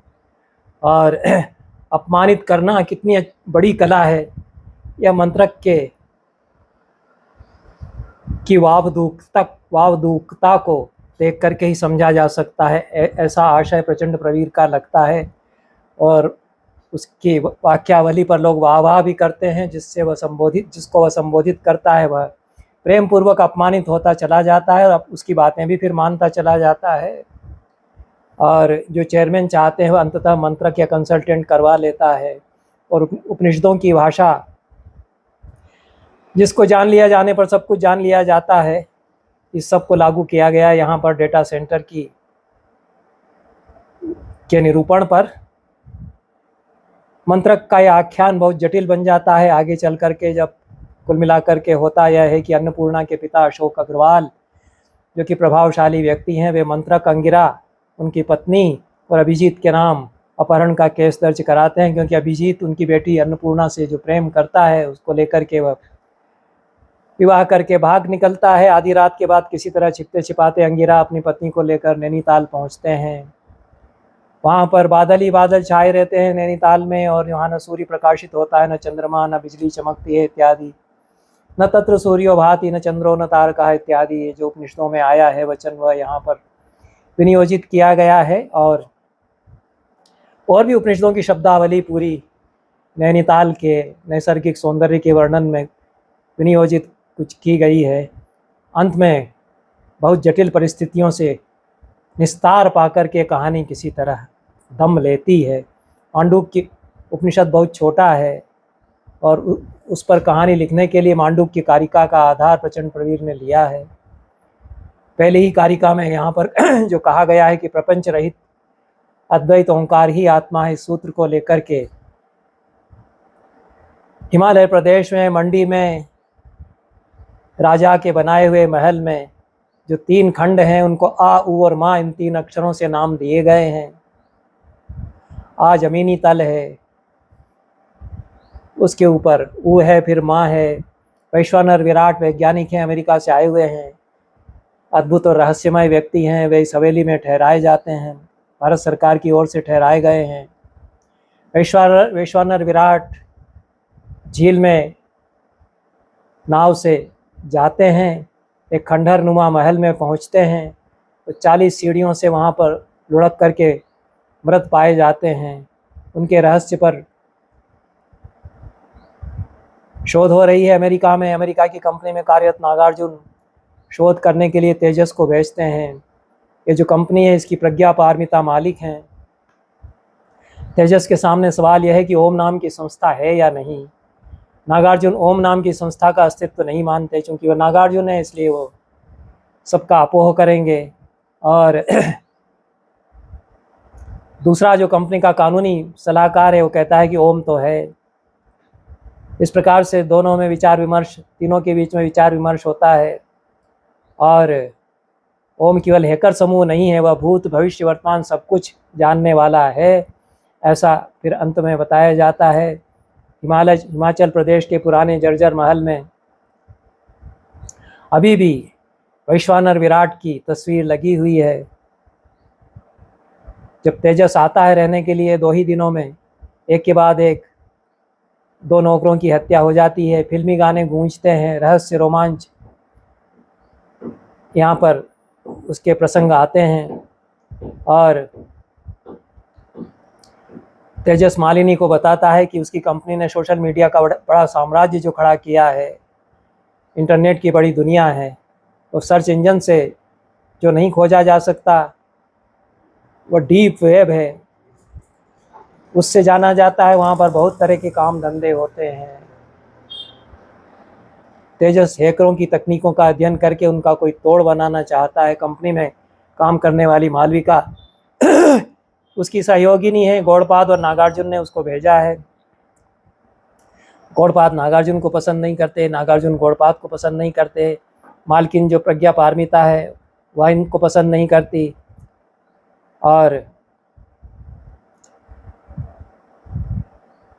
और अपमानित करना कितनी बड़ी कला है, यह मंत्रक की वावदूकता को देख करके ही समझा जा सकता है। ऐसा आशय प्रचंड प्रवीर का लगता है। और उसकी वाक्यावली पर लोग वाह भी करते हैं, जिसको वह संबोधित करता है वह प्रेम पूर्वक अपमानित होता चला जाता है, और उसकी बातें भी फिर मानता चला जाता है। और जो चेयरमैन चाहते हैं वह अंततः मंत्रक या कंसल्टेंट करवा लेता है। और उपनिषदों की भाषा, जिसको जान लिया जाने पर सब कुछ जान लिया जाता है, इस सब को लागू किया गया है यहाँ पर डेटा सेंटर के निरूपण पर। मंत्रक का यह आख्यान बहुत जटिल बन जाता है आगे चल करके, जब कुल मिलाकर के होता यह है कि अन्नपूर्णा के पिता अशोक अग्रवाल, जो कि प्रभावशाली व्यक्ति हैं, वे मंत्रक, अंगिरा, उनकी पत्नी और अभिजीत के नाम अपहरण का केस दर्ज कराते हैं, क्योंकि अभिजीत उनकी बेटी अन्नपूर्णा से जो प्रेम करता है, उसको लेकर के वह विवाह करके भाग निकलता है। आधी रात के बाद किसी तरह छिपते छिपाते अंगिरा अपनी पत्नी को लेकर नैनीताल पहुंचते हैं। वहाँ पर बादल ही बादल छाए रहते हैं नैनीताल में, और यहाँ न सूर्य प्रकाशित होता है, न चंद्रमा, न बिजली चमकती है इत्यादि। न तत्र सूर्यो भाति न चंद्रो न तारका इत्यादि जो उपनिषदों में आया है वचन, वह यहाँ पर विनियोजित किया गया है। और भी उपनिषदों की शब्दावली पूरी नैनीताल के नैसर्गिक सौंदर्य के वर्णन में विनियोजित कुछ की गई है। अंत में बहुत जटिल परिस्थितियों से निस्तार पाकर के कहानी किसी तरह दम लेती है। मांडूक्य उपनिषद बहुत छोटा है, और उस पर कहानी लिखने के लिए मांडूक्य कारिका का आधार प्रचंड प्रवीर ने लिया है। पहले ही कारिका में यहाँ पर जो कहा गया है कि प्रपंच रहित अद्वैत ओंकार ही आत्मा है, इस सूत्र को लेकर के हिमालय प्रदेश में मंडी में राजा के बनाए हुए महल में जो 3 खंड हैं, उनको आ, उ और माँ, इन 3 अक्षरों से नाम दिए गए हैं। आ जमीनी तल है, उसके ऊपर उ है, फिर माँ है। वैश्वानर विराट वैज्ञानिक हैं, अमेरिका से आए हुए हैं, अद्भुत और रहस्यमय व्यक्ति हैं। वे इस हवेली में ठहराए जाते हैं, भारत सरकार की ओर से ठहराए गए हैं। वैश्वानर विराट झील में नाव से जाते हैं, एक खंडहर नुमा महल में पहुंचते हैं, तो 40 सीढ़ियों से वहाँ पर लुढ़क करके मृत पाए जाते हैं। उनके रहस्य पर शोध हो रही है अमेरिका में। अमेरिका की कंपनी में कार्यरत नागार्जुन शोध करने के लिए तेजस को भेजते हैं। ये जो कंपनी है, इसकी प्रज्ञा पारमिता मालिक हैं। तेजस के सामने सवाल यह है कि ओम नाम की संस्था है या नहीं। नागार्जुन ओम नाम की संस्था का अस्तित्व नहीं मानते, क्योंकि वो नागार्जुन है इसलिए वो सबका अपोह करेंगे। और दूसरा जो कंपनी का कानूनी सलाहकार है वो कहता है कि ओम तो है। इस प्रकार से दोनों में विचार विमर्श, तीनों के बीच में विचार विमर्श होता है। और ओम केवल हैकर समूह नहीं है, वह भूत भविष्य वर्तमान सब कुछ जानने वाला है, ऐसा फिर अंत में बताया जाता है। हिमाचल प्रदेश के पुराने जर्जर महल में अभी भी वैश्वानर विराट की तस्वीर लगी हुई है। जब तेजस आता है रहने के लिए, 2 ही दिनों में एक के बाद एक 2 नौकरों की हत्या हो जाती है। फिल्मी गाने गूंजते हैं, रहस्य रोमांच यहाँ पर उसके प्रसंग आते हैं। और तेजस मालिनी को बताता है कि उसकी कंपनी ने सोशल मीडिया का बड़ा साम्राज्य जो खड़ा किया है, इंटरनेट की बड़ी दुनिया है, और सर्च इंजन से जो नहीं खोजा जा सकता वो डीप वेब है, उससे जाना जाता है। वहाँ पर बहुत तरह के काम धंधे होते हैं। तेजस हैकरों की तकनीकों का अध्ययन करके उनका कोई तोड़ बनाना चाहता है। कंपनी में काम करने वाली मालविका उसकी सहयोगिनी है। गौड़पाद और नागार्जुन ने उसको भेजा है। गौड़पाद नागार्जुन को पसंद नहीं करते, नागार्जुन गौड़पाद को पसंद नहीं करते। मालकिन जो प्रज्ञा पारमिता है वह इनको पसंद नहीं करती। और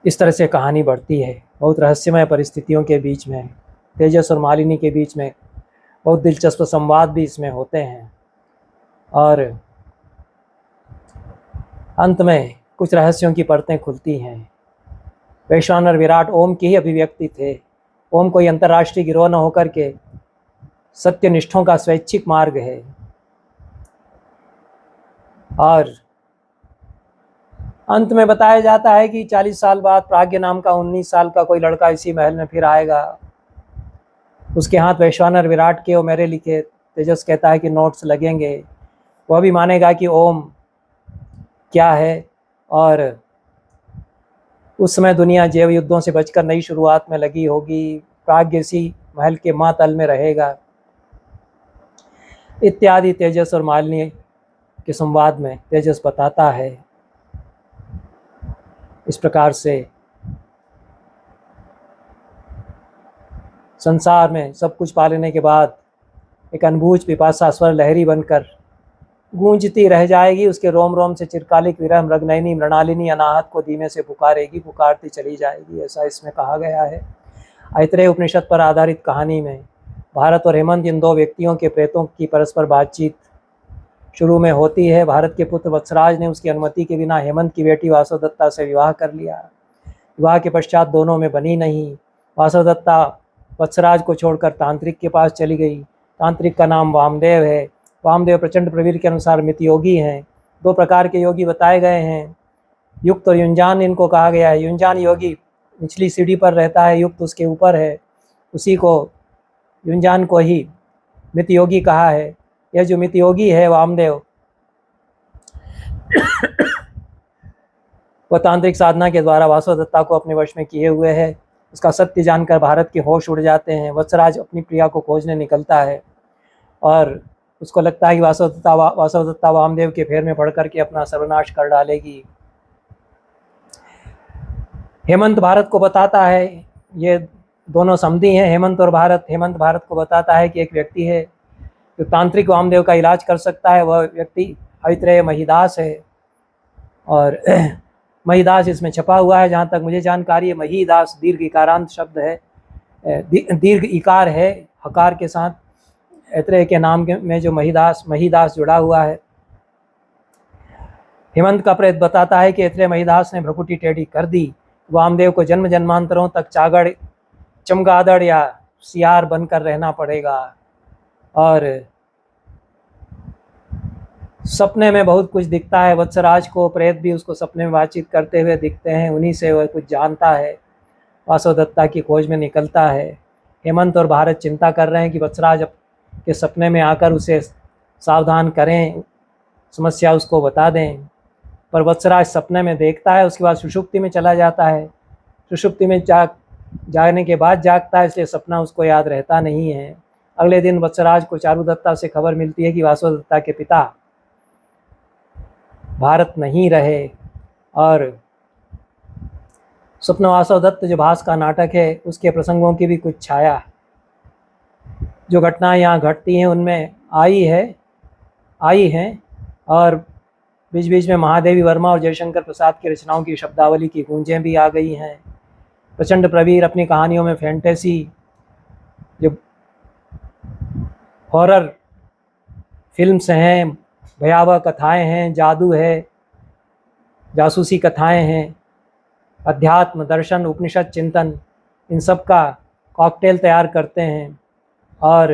इस तरह से कहानी बढ़ती है, बहुत रहस्यमय परिस्थितियों के बीच में। तेजस और मालिनी के बीच में बहुत दिलचस्प संवाद भी इसमें होते हैं। और अंत में कुछ रहस्यों की परतें खुलती हैं। वैश्वानर विराट ओम की ही अभिव्यक्ति थे। ओम कोई अंतर्राष्ट्रीय गिरोह न होकर के सत्यनिष्ठों का स्वैच्छिक मार्ग है। और अंत में बताया जाता है कि 40 साल बाद प्राज्ञ नाम का 19 साल का कोई लड़का इसी महल में फिर आएगा। उसके हाथ वैश्वानर विराट के और मेरे लिखे तेजस कहता है कि नोट्स लगेंगे। वह भी मानेगा कि ओम क्या है। और उस समय दुनिया जैव युद्धों से बचकर नई शुरुआत में लगी होगी। प्राज्ञ इसी महल के मातल में रहेगा, इत्यादि तेजस और मालिनी के संवाद में तेजस बताता है। इस प्रकार से संसार में सब कुछ पा लेने के बाद एक अनबूझ पिपासा स्वर लहरी बनकर गूंजती रह जाएगी। उसके रोम रोम से चिरकालिक विरह मृगनयनी मृणालिनी अनाहत को धीमे से पुकारेगी, पुकारती चली जाएगी, ऐसा इसमें कहा गया है। ऐतरेय उपनिषद पर आधारित कहानी में भारत और हेमंत इन 2 व्यक्तियों के प्रेतों की परस्पर बातचीत शुरू में होती है। भारत के पुत्र वत्सराज ने उसकी अनुमति के बिना हेमंत की बेटी वासवदत्ता से विवाह कर लिया। विवाह के पश्चात दोनों में बनी नहीं। वासवदत्ता वत्सराज को छोड़कर तांत्रिक के पास चली गई। तांत्रिक का नाम वामदेव है। वामदेव प्रचंड प्रवीर के अनुसार मित योगी हैं। 2 प्रकार के योगी बताए गए हैं, युक्त और युंजान इनको कहा गया है। युंजान योगी निचली सीढ़ी पर रहता है, युक्त उसके ऊपर है, उसी को युंजान को ही मित योगी कहा है। यह जो मित योगी है वामदेव, वह तांत्रिक साधना के द्वारा वासवदत्ता को अपने वश में किए हुए है। उसका सत्य जानकर भारत के होश उड़ जाते हैं। वत्सराज अपनी प्रिया को खोजने निकलता है और उसको लगता है कि वासवदत्ता वामदेव के फेर में पड़ करके अपना सर्वनाश कर डालेगी। हेमंत भारत को बताता है, ये दोनों समधी हैं हेमंत और भारत। हेमंत भारत को बताता है कि एक व्यक्ति है जो तांत्रिक वामदेव का इलाज कर सकता है, वह व्यक्ति ऐतरेय महिदास है। और महिदास इसमें छपा हुआ है, जहाँ तक मुझे जानकारी है। महिदास दीर्घ इकारांत शब्द है, दीर्घ इकार है हकार के साथ। ऐतरेय के नाम में जो महिदास जुड़ा हुआ है। हेमंत का प्रेत बताता है कि ऐतरेय महिदास ने भ्रकुटी टेढ़ी कर दी। वामदेव को जन्म जन्मांतरों तक चागड़, चमगादड़ या सियार बनकर रहना पड़ेगा। और सपने में बहुत कुछ दिखता है वत्सराज को। प्रेत भी उसको सपने में बातचीत करते हुए दिखते हैं, उन्हीं से वह कुछ जानता है। वासवदत्ता की खोज में निकलता है। हेमंत और भारत चिंता कर रहे हैं कि वत्सराज के सपने में आकर उसे सावधान करें, समस्या उसको बता दें। पर वत्सराज सपने में देखता है, उसके बाद सुषुप्ति में चला जाता है। सुषुप्ति में जागने के बाद जागता है, इसलिए सपना उसको याद रहता नहीं है। अगले दिन वत्सराज को चारुदत्ता से खबर मिलती है कि वासुदत्ता के पिता भारत नहीं रहे, और स्वप्न वासवदत्त जो भास का नाटक है उसके प्रसंगों की भी कुछ छाया जो घटनाएं यहाँ घटती हैं उनमें आई हैं, और बीच बीच में महादेवी वर्मा और जयशंकर प्रसाद की रचनाओं की शब्दावली की गूंजें भी आ गई हैं। प्रचंड प्रवीर अपनी कहानियों में फैंटेसी, जो हॉरर फिल्म्स हैं, भयावह कथाएं हैं, जादू है, जासूसी कथाएं हैं, अध्यात्म, दर्शन, उपनिषद चिंतन, इन सब का कॉकटेल तैयार करते हैं। और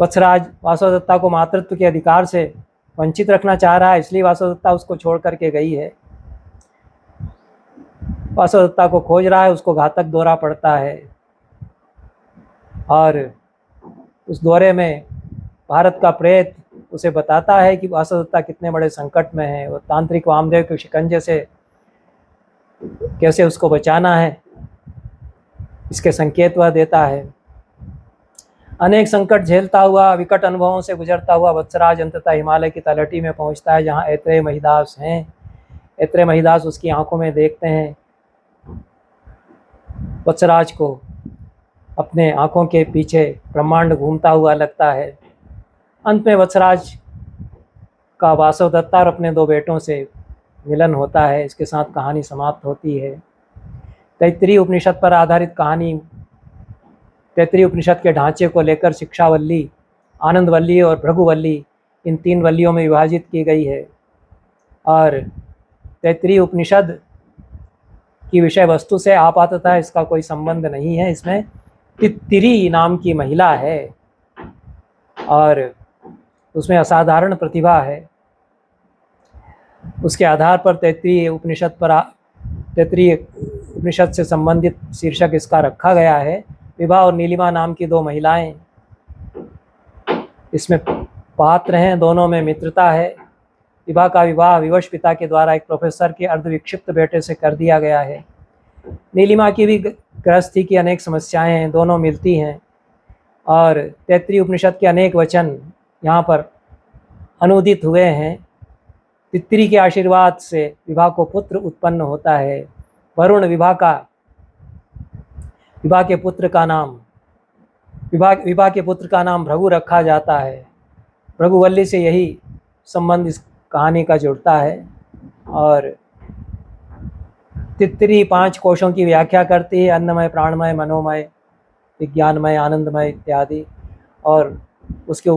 वत्सराज वासवदत्ता को मातृत्व के अधिकार से वंचित रखना चाह रहा है, इसलिए वासवदत्ता उसको छोड़ करके गई है। वासवदत्ता को खोज रहा है, उसको घातक दौरा पड़ता है, और उस दौरे में भारत का प्रेत उसे बताता है कि वासवदत्ता कितने बड़े संकट में है, और तांत्रिक वामदेव के शिकंजे से कैसे उसको बचाना है इसके संकेत वह देता है। अनेक संकट झेलता हुआ, विकट अनुभवों से गुजरता हुआ वत्सराज अंततः हिमालय की तलहटी में पहुंचता है, जहां ऐत्रेय महिदास हैं। ऐत्रेय महिदास उसकी आंखों में देखते हैं। वत्सराज को अपने आंखों के पीछे ब्रह्मांड घूमता हुआ लगता है। अंत में वत्सराज का वासवदत्ता और अपने दो बेटों से मिलन होता है। इसके साथ कहानी समाप्त होती है। तैत्तिरीय उपनिषद पर आधारित कहानी तैत्तिरीय उपनिषद के ढांचे को लेकर शिक्षावल्ली, आनंदवल्ली और भृगुवल्ली, इन 3 वल्लियों में विभाजित की गई है। और तैत्तिरीय उपनिषद की विषय वस्तु से आपाततः इसका कोई संबंध नहीं है। इसमें तित्तिरी नाम की महिला है और उसमें असाधारण प्रतिभा है। उसके आधार पर तैत्तिरीय उपनिषद से संबंधित शीर्षक इसका रखा गया है। विभा और नीलिमा नाम की 2 महिलाएं इसमें पात्र हैं, दोनों में मित्रता है। विभा का विवाह विवश पिता के द्वारा एक प्रोफेसर के अर्धविक्षिप्त बेटे से कर दिया गया है। नीलिमा की भी गृहस्थी की अनेक समस्याएं हैं, दोनों मिलती हैं। और तैत्तिरीय उपनिषद के अनेक वचन यहाँ पर अनुदित हुए हैं। तित्तिरी के आशीर्वाद से विभा को पुत्र उत्पन्न होता है। वरुण विभा के पुत्र का नाम भृगु रखा जाता है। भृगुवल्ली से यही संबंध इस कहानी का जुड़ता है। और तित्तिरी 5 कोशों की व्याख्या करती है, अन्नमय, प्राणमय, मनोमय, विज्ञानमय, आनंदमय इत्यादि। और उसके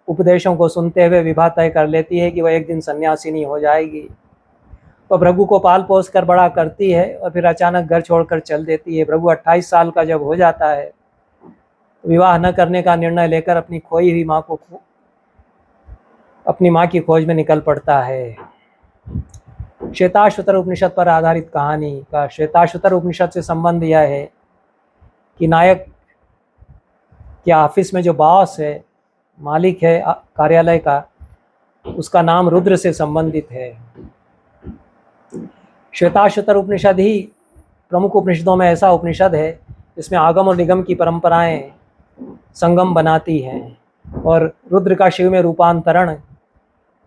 उपदेशों को सुनते हुए विभा तय कर लेती है कि वह एक दिन सन्यासिनी हो जाएगी। वह भृगु को पाल पोस कर बड़ा करती है और फिर अचानक घर छोड़कर चल देती है। भृगु 28 साल का जब हो जाता है, विवाह न करने का निर्णय लेकर अपनी खोई हुई अपनी माँ की खोज में निकल पड़ता है। श्वेताश्वतर उपनिषद पर आधारित कहानी का श्वेताश्वतर उपनिषद से संबंध यह है कि नायक के ऑफिस में जो बॉस है, मालिक है कार्यालय का, उसका नाम रुद्र से संबंधित है। श्वेताश्वतर उपनिषद ही प्रमुख उपनिषदों में ऐसा उपनिषद है जिसमें आगम और निगम की परंपराएं संगम बनाती हैं। और रुद्र का शिव में रूपांतरण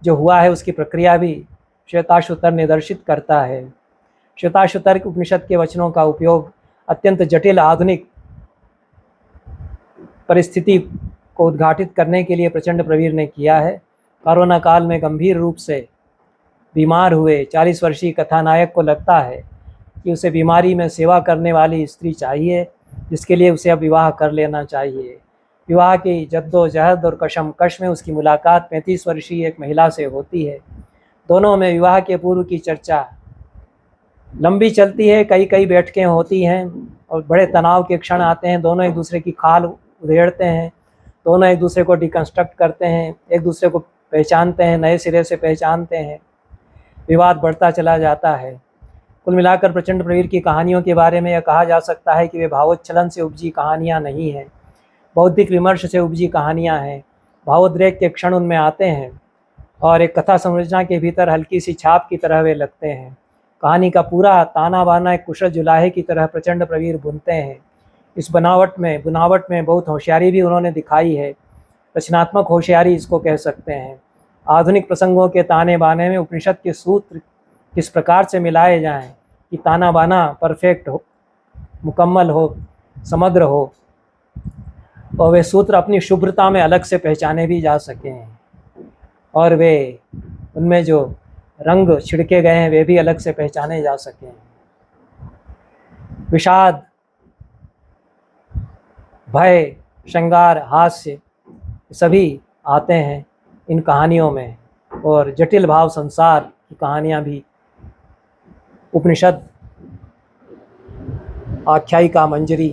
जो हुआ है उसकी प्रक्रिया भी श्वेताश्वतर निर्देशित करता है। श्वेताश्वतर उपनिषद के वचनों का उपयोग अत्यंत जटिल आधुनिक परिस्थिति को उद्घाटित करने के लिए प्रचंड प्रवीर ने किया है। कोरोना काल में गंभीर रूप से बीमार हुए 40 वर्षीय कथानायक को लगता है कि उसे बीमारी में सेवा करने वाली स्त्री चाहिए, जिसके लिए उसे अब विवाह कर लेना चाहिए। विवाह की जद्दोजहद और कशमकश में उसकी मुलाकात 35 वर्षीय एक महिला से होती है। दोनों में विवाह के पूर्व की चर्चा लंबी चलती है, कई बैठकें होती हैं और बड़े तनाव के क्षण आते हैं। दोनों एक दूसरे की खाल उधेड़ते हैं, दोनों एक दूसरे को डिकन्स्ट्रक्ट करते हैं, एक दूसरे को पहचानते हैं, नए सिरे से पहचानते हैं। विवाद बढ़ता चला जाता है। कुल मिलाकर प्रचंड प्रवीर की कहानियों के बारे में यह कहा जा सकता है कि वे भावोच्छलन से उपजी कहानियाँ नहीं हैं, बौद्धिक विमर्श से उपजी कहानियाँ हैं। भावोद्रेक के क्षण उनमें आते हैं और एक कथा संरचना के भीतर हल्की सी छाप की तरह वे लगते हैं। कहानी का पूरा ताना बाना एक कुशल जुलाहे की तरह प्रचंड प्रवीर बुनते हैं। इस बुनावट में बहुत होशियारी भी उन्होंने दिखाई है। रचनात्मक होशियारी इसको कह सकते हैं। आधुनिक प्रसंगों के ताने बाने में उपनिषद के सूत्र किस प्रकार से मिलाए जाएं कि ताना बाना परफेक्ट हो, मुकम्मल हो, समग्र हो, और वे सूत्र अपनी शुभ्रता में अलग से पहचाने भी जा सकें, और वे उनमें जो रंग छिड़के गए हैं वे भी अलग से पहचाने जा सकें। विषाद, भय, श्रृंगार, हास्य सभी आते हैं इन कहानियों में, और जटिल भाव संसार की कहानियाँ भी उपनिषद आख्यायिका मंजरी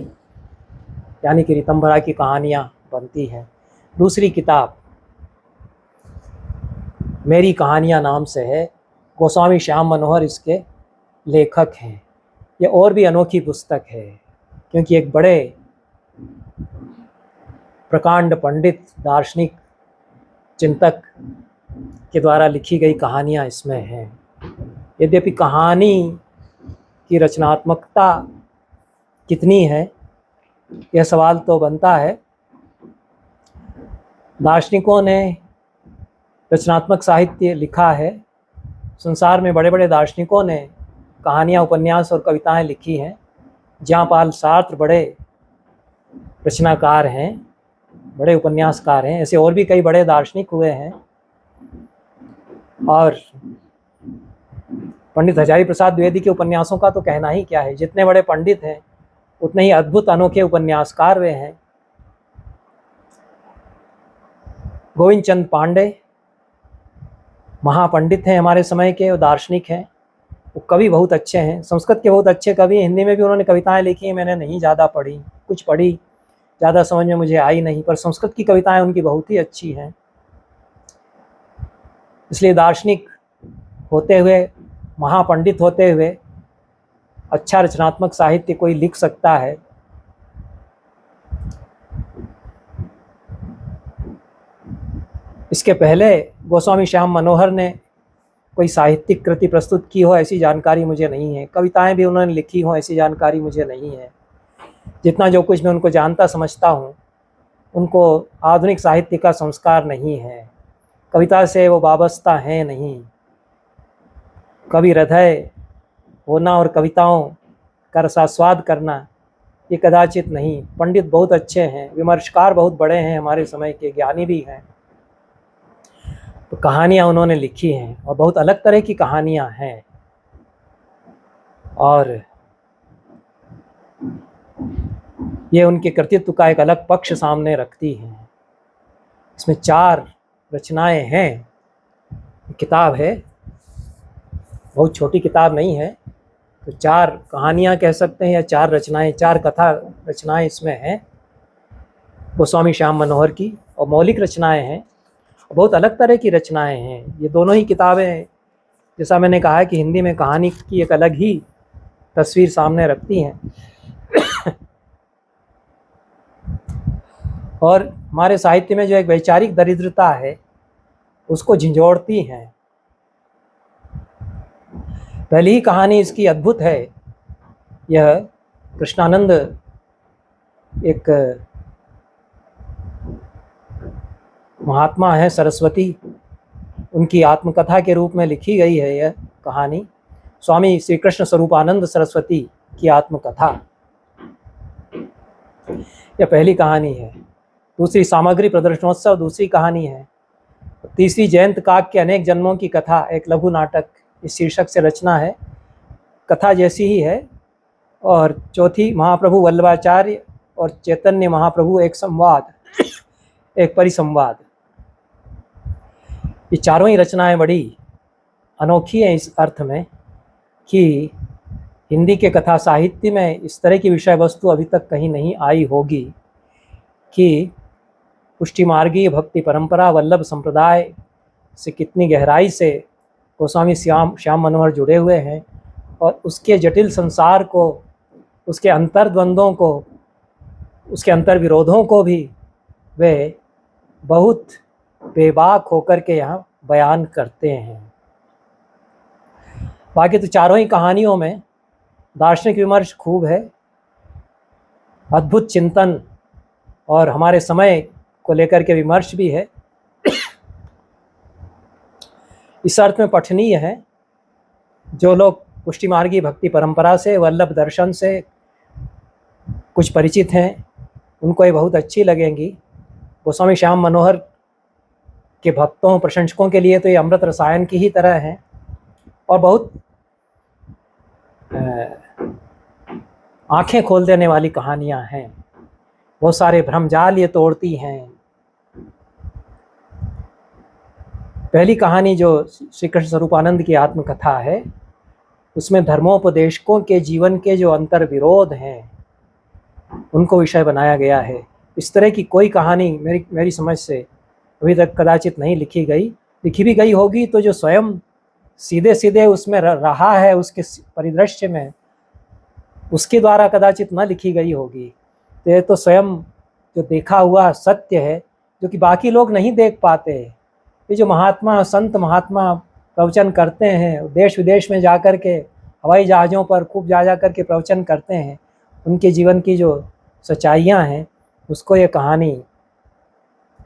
यानी कि ऋतंभरा की कहानियाँ बनती हैं। दूसरी किताब मेरी कहानियाँ नाम से है। गोस्वामी श्याम मनोहर इसके लेखक हैं। ये और भी अनोखी पुस्तक है क्योंकि एक बड़े प्रकांड पंडित, दार्शनिक, चिंतक के द्वारा लिखी गई कहानियाँ इसमें हैं। यद्यपि कहानी की रचनात्मकता कितनी है यह सवाल तो बनता है। दार्शनिकों ने रचनात्मक साहित्य लिखा है। संसार में बड़े बड़े दार्शनिकों ने कहानियाँ, उपन्यास और कविताएं लिखी हैं। ज्ञापाल सार्त्र बड़े रचनाकार हैं, बड़े उपन्यासकार हैं। ऐसे और भी कई बड़े दार्शनिक हुए हैं। और पंडित हजारी प्रसाद द्विवेदी के उपन्यासों का तो कहना ही क्या है। जितने बड़े पंडित हैं उतने ही अद्भुत अनोखे उपन्यासकार वे हैं। गोविंद चंद पांडे महापंडित हैं हमारे समय के, और दार्शनिक हैं। वो कवि बहुत अच्छे हैं, संस्कृत के बहुत अच्छे कवि। हिंदी में भी उन्होंने कविताएं लिखी हैं, मैंने नहीं ज़्यादा पढ़ी, कुछ पढ़ी, ज़्यादा समझ में मुझे आई नहीं, पर संस्कृत की कविताएं उनकी बहुत ही अच्छी हैं। इसलिए दार्शनिक होते हुए, महापंडित होते हुए अच्छा रचनात्मक साहित्य कोई लिख सकता है। इसके पहले गोस्वामी श्याम मनोहर ने कोई साहित्यिक कृति प्रस्तुत की हो ऐसी जानकारी मुझे नहीं है। कविताएं भी उन्होंने लिखी हो ऐसी जानकारी मुझे नहीं है। जितना जो कुछ मैं उनको जानता समझता हूँ, उनको आधुनिक साहित्य का संस्कार नहीं है, कविता से वो वाबस्ता हैं नहीं। कवि हृदय होना और कविताओं का रसास्वाद करना ये कदाचित नहीं। पंडित बहुत अच्छे हैं, विमर्शकार बहुत बड़े हैं, हमारे समय के ज्ञानी भी हैं। तो कहानियाँ उन्होंने लिखी हैं और बहुत अलग तरह की कहानियाँ हैं, और ये उनके कृतित्व का एक अलग पक्ष सामने रखती हैं। इसमें 4 रचनाएं हैं। किताब है, बहुत छोटी किताब नहीं है, तो 4 कहानियाँ कह सकते हैं या 4 रचनाएं, 4 कथा रचनाएं इसमें हैं गोस्वामी श्याम मनोहर की, और मौलिक रचनाएं हैं, बहुत अलग तरह की रचनाएं हैं। ये दोनों ही किताबें, जैसा मैंने कहा है कि हिंदी में कहानी की एक अलग ही तस्वीर सामने रखती हैं और हमारे साहित्य में जो एक वैचारिक दरिद्रता है उसको झंझोड़ती हैं। पहली ही कहानी इसकी अद्भुत है। यह कृष्णानंद, एक महात्मा है, सरस्वती, उनकी आत्मकथा के रूप में लिखी गई है यह कहानी। स्वामी श्री कृष्ण स्वरूपानंद सरस्वती की आत्मकथा, यह पहली कहानी है। दूसरी सामग्री प्रदर्शनोत्सव दूसरी कहानी है। तीसरी जयंत काक के अनेक जन्मों की कथा, एक लघु नाटक इस शीर्षक से रचना है, कथा जैसी ही है। और चौथी महाप्रभु वल्लभाचार्य और चैतन्य महाप्रभु एक संवाद, एक परिसंवाद। ये चारों ही रचनाएं बड़ी अनोखी हैं इस अर्थ में कि हिंदी के कथा साहित्य में इस तरह की विषय वस्तु अभी तक कहीं नहीं आई होगी कि पुष्टि मार्गीय भक्ति परंपरा, वल्लभ संप्रदाय से कितनी गहराई से गोस्वामी श्याम मनोहर जुड़े हुए हैं, और उसके जटिल संसार को, उसके अंतर्द्वंद्वों को, उसके अंतर्विरोधों को भी वे बहुत बेबाक होकर के यहाँ बयान करते हैं। बाकी तो चारों ही कहानियों में दार्शनिक विमर्श खूब है, अद्भुत चिंतन और हमारे समय को लेकर के विमर्श भी है। इस अर्थ में पठनीय है। जो लोग पुष्टि मार्गी भक्ति परंपरा से, वल्लभ दर्शन से कुछ परिचित हैं, उनको ये बहुत अच्छी लगेंगी। गोस्वामी श्याम मनोहर के भक्तों प्रशंसकों के लिए तो ये अमृत रसायन की ही तरह है और बहुत आंखें खोल देने वाली कहानियां हैं। बहुत सारे भ्रमजाल ये तोड़ती हैं। पहली कहानी जो श्री कृष्ण स्वरूपानंद की आत्मकथा है, उसमें धर्मोपदेशकों के जीवन के जो अंतर विरोध हैं उनको विषय बनाया गया है। इस तरह की कोई कहानी मेरी समझ से अभी तक कदाचित नहीं लिखी गई। लिखी भी गई होगी तो जो स्वयं सीधे सीधे उसमें रहा है, उसके परिदृश्य में, उसके द्वारा कदाचित न लिखी गई होगी। तो ये तो स्वयं जो देखा हुआ सत्य है, जो कि बाकी लोग नहीं देख पाते। ये जो महात्मा संत महात्मा प्रवचन करते हैं, देश विदेश में जाकर के हवाई जहाज़ों पर खूब जा कर के प्रवचन करते हैं, उनके जीवन की जो सच्चाइयाँ हैं उसको ये कहानी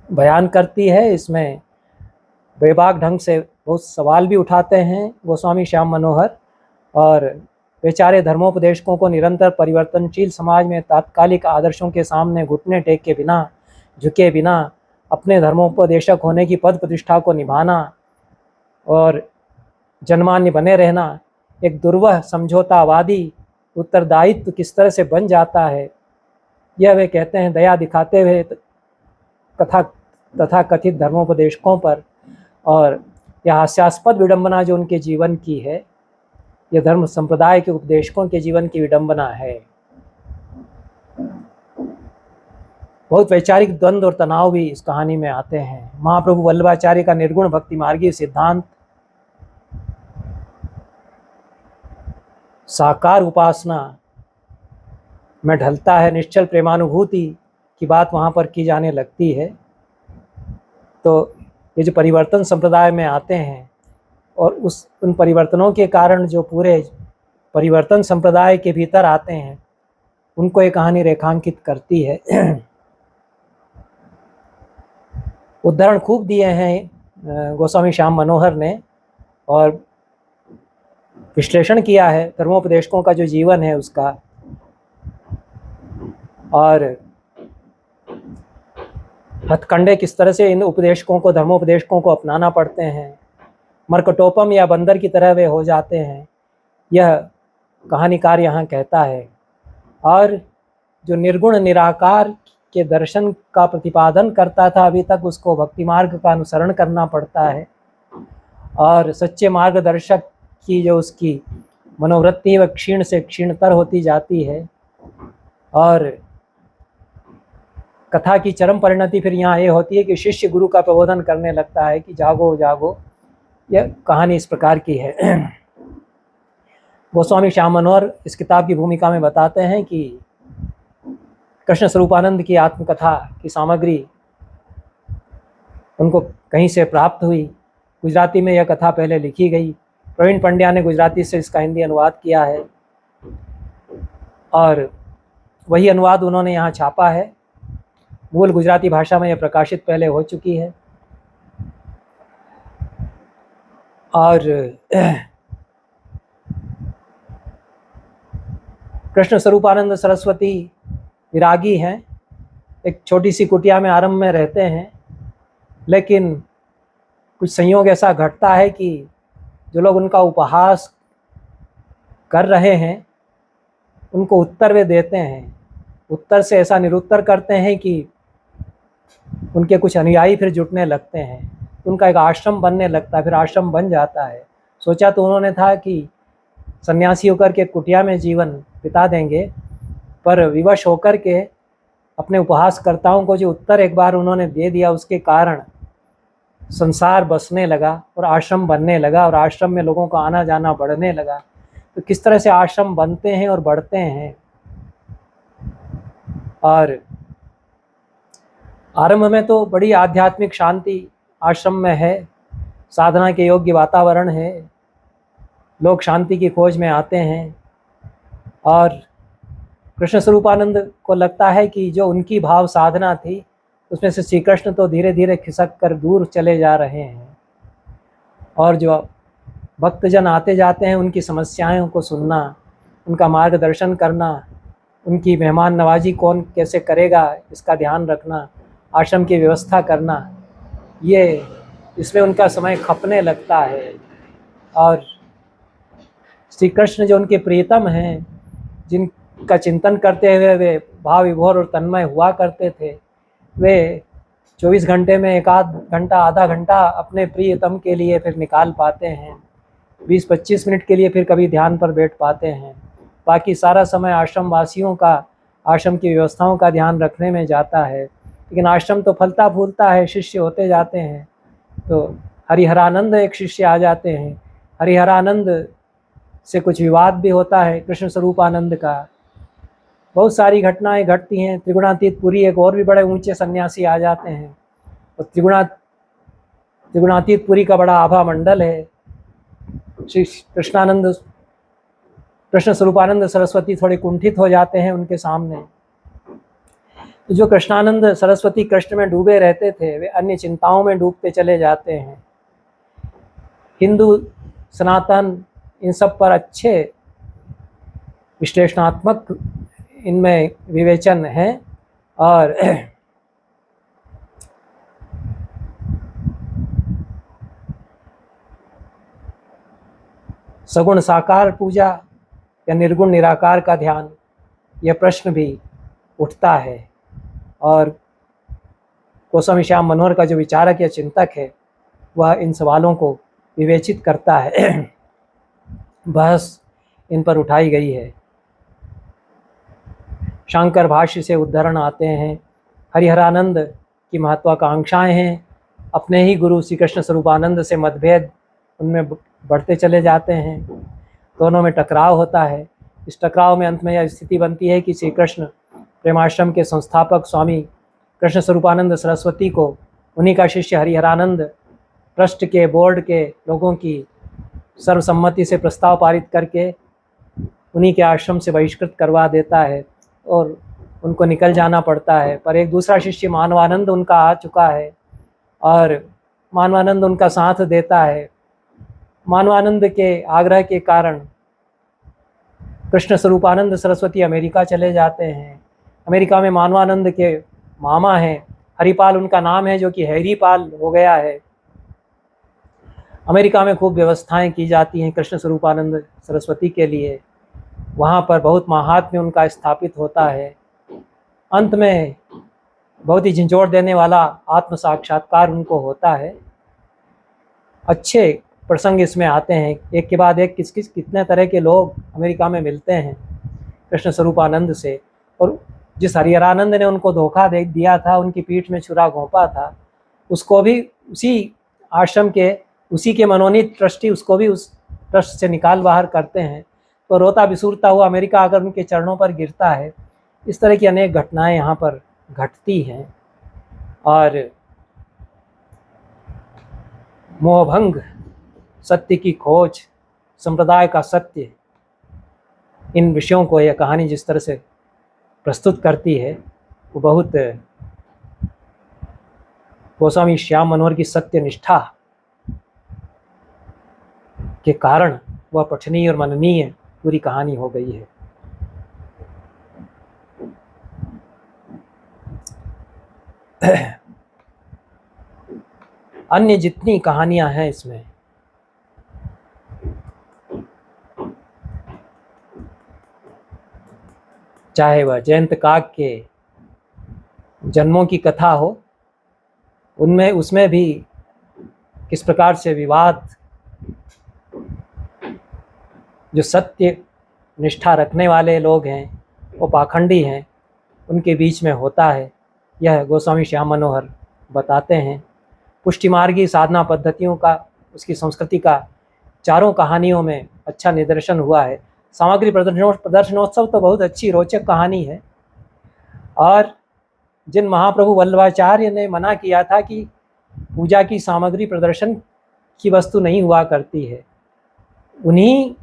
बयान करती है। इसमें बेबाक ढंग से बहुत सवाल भी उठाते हैं गोस्वामी श्याम मनोहर, और बेचारे धर्मोपदेशकों को निरंतर परिवर्तनशील समाज में तात्कालिक आदर्शों के सामने घुटने टेक के बिना, झुके बिना अपने धर्मोपदेशक होने की पद प्रतिष्ठा को निभाना और जनमान्य बने रहना, एक दुर्वह समझौतावादी उत्तरदायित्व किस तरह से बन जाता है, यह वे कहते हैं दया दिखाते हुए तथा कथित धर्मोपदेशकों पर। और यह हास्यास्पद विडंबना जो उनके जीवन की है, यह धर्म संप्रदाय के उपदेशकों के जीवन की विडंबना है। बहुत वैचारिक द्वंद्व और तनाव भी इस कहानी में आते हैं। महाप्रभु वल्लभाचार्य का निर्गुण भक्ति मार्गी सिद्धांत साकार उपासना में ढलता है, निश्चल प्रेमानुभूति की बात वहाँ पर की जाने लगती है। तो ये जो परिवर्तन संप्रदाय में आते हैं और उन परिवर्तनों के कारण जो पूरे परिवर्तन संप्रदाय के भीतर आते हैं, उनको ये कहानी रेखांकित करती है। उदाहरण खूब दिए हैं गोस्वामी श्याम मनोहर ने, और विश्लेषण किया है धर्मोपदेशकों का जो जीवन है उसका, और हथकंडे किस तरह से इन उपदेशकों को, धर्मोपदेशकों को अपनाना पड़ते हैं, मरकटोपम या बंदर की तरह वे हो जाते हैं, यह कहानीकार यहाँ कहता है। और जो निर्गुण निराकार के दर्शन का प्रतिपादन करता था अभी तक, उसको भक्ति मार्ग का अनुसरण करना पड़ता है, और सच्चे मार्गदर्शक की जो उसकी मनोवृत्ति वह क्षीण से क्षीणतर होती जाती है। और कथा की चरम परिणति फिर यहाँ ये होती है कि शिष्य गुरु का प्रबोधन करने लगता है कि जागो जागो। यह कहानी इस प्रकार की है। गोस्वामी श्याम मनोहर इस किताब की भूमिका में बताते हैं कि कृष्ण स्वरूपानंद की आत्मकथा की सामग्री उनको कहीं से प्राप्त हुई। गुजराती में यह कथा पहले लिखी गई, प्रवीण पंड्या ने गुजराती से इसका हिंदी अनुवाद किया है, और वही अनुवाद उन्होंने यहाँ छापा है। मूल गुजराती भाषा में यह प्रकाशित पहले हो चुकी है। और कृष्ण स्वरूपानंद सरस्वती विरागी हैं, एक छोटी सी कुटिया में आरंभ में रहते हैं, लेकिन कुछ संयोग ऐसा घटता है कि जो लोग उनका उपहास कर रहे हैं उनको उत्तर वे देते हैं। उत्तर से ऐसा निरुत्तर करते हैं कि उनके कुछ अनुयायी फिर जुटने लगते हैं, उनका एक आश्रम बनने लगता है, फिर आश्रम बन जाता है। सोचा तो उन्होंने था कि सन्यासी होकर के कुटिया में जीवन बिता देंगे, पर विवश होकर के अपने उपहासकर्ताओं को जो उत्तर एक बार उन्होंने दे दिया, उसके कारण संसार बसने लगा और आश्रम बनने लगा, और आश्रम में लोगों का आना जाना बढ़ने लगा। तो किस तरह से आश्रम बनते हैं और बढ़ते हैं। और आरंभ में तो बड़ी आध्यात्मिक शांति आश्रम में है, साधना के योग्य वातावरण है, लोग शांति की खोज में आते हैं। और कृष्ण स्वरूपानंद को लगता है कि जो उनकी भाव साधना थी उसमें से श्री कृष्ण तो धीरे धीरे खिसक कर दूर चले जा रहे हैं, और जो भक्तजन आते जाते हैं उनकी समस्याओं को सुनना, उनका मार्गदर्शन करना, उनकी मेहमान नवाजी कौन कैसे करेगा इसका ध्यान रखना, आश्रम की व्यवस्था करना, ये इसमें उनका समय खपने लगता है। और श्री कृष्ण जो उनके प्रियतम हैं, जिनका चिंतन करते हुए वे भाव विभोर और तन्मय हुआ करते थे, वे 24 घंटे में एक आध घंटा आधा घंटा अपने प्रियतम के लिए फिर निकाल पाते हैं, 20-25 मिनट के लिए फिर कभी ध्यान पर बैठ पाते हैं। बाकी सारा समय आश्रम वासियों का, आश्रम की व्यवस्थाओं का ध्यान रखने में जाता है। लेकिन आश्रम तो फलता फूलता है, शिष्य होते जाते हैं। तो हरिहरानंद एक शिष्य आ जाते हैं, हरिहरानंद से कुछ विवाद भी होता है कृष्ण स्वरूपानंद का। बहुत सारी घटनाएं घटती हैं। त्रिगुणातीत पुरी एक और भी बड़े ऊंचे सन्यासी आ जाते हैं, और त्रिगुणातीत पुरी का बड़ा आभा मंडल है। श्री कृष्ण स्वरूपानंद सरस्वती थोड़े कुंठित हो जाते हैं उनके सामने। तो जो कृष्णानंद सरस्वती कृष्ण में डूबे रहते थे, वे अन्य चिंताओं में डूबते चले जाते हैं। हिंदू सनातन इन सब पर अच्छे विश्लेषणात्मक इनमें विवेचन है। और सगुण साकार पूजा या निर्गुण निराकार का ध्यान, यह प्रश्न भी उठता है। और गोस्वामी श्याम मनोहर का जो विचारक या चिंतक है, वह इन सवालों को विवेचित करता है। बहस इन पर उठाई गई है। शंकर भाष्य से उद्धरण आते हैं। हरिहरानंद की महत्वाकांक्षाएं हैं, अपने ही गुरु श्री कृष्ण स्वरूपानंद से मतभेद उनमें बढ़ते चले जाते हैं, दोनों में टकराव होता है। इस टकराव में अंत में यह स्थिति बनती है कि श्री कृष्ण प्रेमाश्रम के संस्थापक स्वामी कृष्ण स्वरूपानंद सरस्वती को उन्हीं का शिष्य हरिहरानंद ट्रस्ट के बोर्ड के लोगों की सर्वसम्मति से प्रस्ताव पारित करके उन्हीं के आश्रम से बहिष्कृत करवा देता है, और उनको निकल जाना पड़ता है। पर एक दूसरा शिष्य मानवानंद उनका आ चुका है, और मानवानंद उनका साथ देता है। मानवानंद के आग्रह के कारण कृष्ण स्वरूपानंद सरस्वती अमेरिका चले जाते हैं। अमेरिका में मानवानंद के मामा हैं, हरिपाल उनका नाम है, जो कि हैरीपाल हो गया है। अमेरिका में खूब व्यवस्थाएं की जाती हैं कृष्ण स्वरूपानंद सरस्वती के लिए, वहाँ पर बहुत महात्म्य उनका स्थापित होता है। अंत में बहुत ही झंझोड़ देने वाला आत्म साक्षात्कार उनको होता है। अच्छे प्रसंग इसमें आते हैं, एक के बाद एक कितने तरह के लोग अमेरिका में मिलते हैं कृष्ण स्वरूपानंद से। और जिस हरिहरानंद ने उनको धोखा दे दिया था, उनकी पीठ में छुरा घोंपा था, उसको भी उसी आश्रम के, उसी के मनोनीत ट्रस्टी उसको भी उस ट्रस्ट से निकाल बाहर करते हैं। तो रोता बिसूरता हुआ अमेरिका आकर उनके चरणों पर गिरता है। इस तरह की अनेक घटनाएं यहाँ पर घटती हैं। और मोहभंग, सत्य की खोज, संप्रदाय का सत्य, इन विषयों को यह कहानी जिस तरह से प्रस्तुत करती है, वो बहुत गोस्वामी श्याम मनोहर की सत्य निष्ठा के कारण वह पठनीय और मननीय पूरी कहानी हो गई है। अन्य जितनी कहानियां हैं इसमें, चाहे वह जयंत काक के जन्मों की कथा हो, उनमें उसमें भी किस प्रकार से विवाद जो सत्य निष्ठा रखने वाले लोग हैं, वो पाखंडी हैं, उनके बीच में होता है। यह गोस्वामी श्याम मनोहर बताते हैं। पुष्टिमार्गी साधना पद्धतियों का, उसकी संस्कृति का चारों कहानियों में अच्छा निदर्शन हुआ है। सामग्री प्रदर्शनोत्सव तो बहुत अच्छी रोचक कहानी है। और जिन महाप्रभु वल्लभाचार्य ने मना किया था कि पूजा की सामग्री प्रदर्शन की वस्तु नहीं हुआ करती है। उन्हीं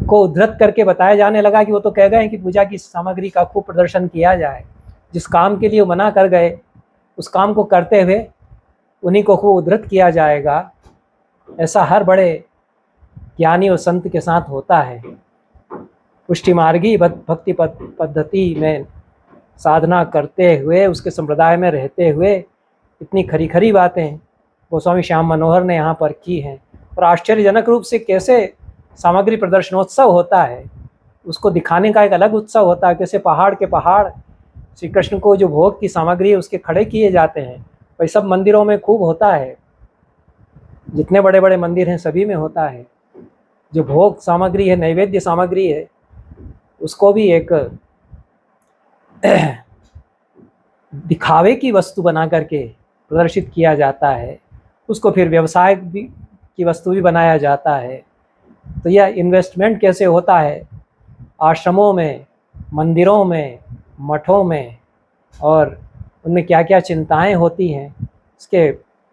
को उद्धृत करके बताया जाने लगा कि वो तो कह गए कि पूजा की सामग्री का खूब प्रदर्शन किया जाए। जिस काम के लिए वो मना कर गए उस काम को करते हुए उन्हीं को खूब उद्धृत किया जाएगा। ऐसा हर बड़े ज्ञानी और संत के साथ होता है। पुष्टि मार्गी भक्ति पद्धति में साधना करते हुए, उसके संप्रदाय में रहते हुए इतनी खरी खरी बातें गोस्वामी श्याम मनोहर ने यहाँ पर की हैं। और आश्चर्यजनक रूप से कैसे सामग्री प्रदर्शनोत्सव होता है, उसको दिखाने का एक अलग उत्सव होता है। कैसे पहाड़ के पहाड़ श्री कृष्ण को जो भोग की सामग्री है उसके खड़े किए जाते हैं। वही सब मंदिरों में खूब होता है, जितने बड़े बड़े मंदिर हैं सभी में होता है। जो भोग सामग्री है, नैवेद्य सामग्री है, उसको भी एक दिखावे की वस्तु बना करके प्रदर्शित किया जाता है। उसको फिर व्यवसाय भी की वस्तु भी बनाया जाता है। तो यह इन्वेस्टमेंट कैसे होता है आश्रमों में, मंदिरों में, मठों में, और उनमें क्या क्या चिंताएं होती हैं, इसके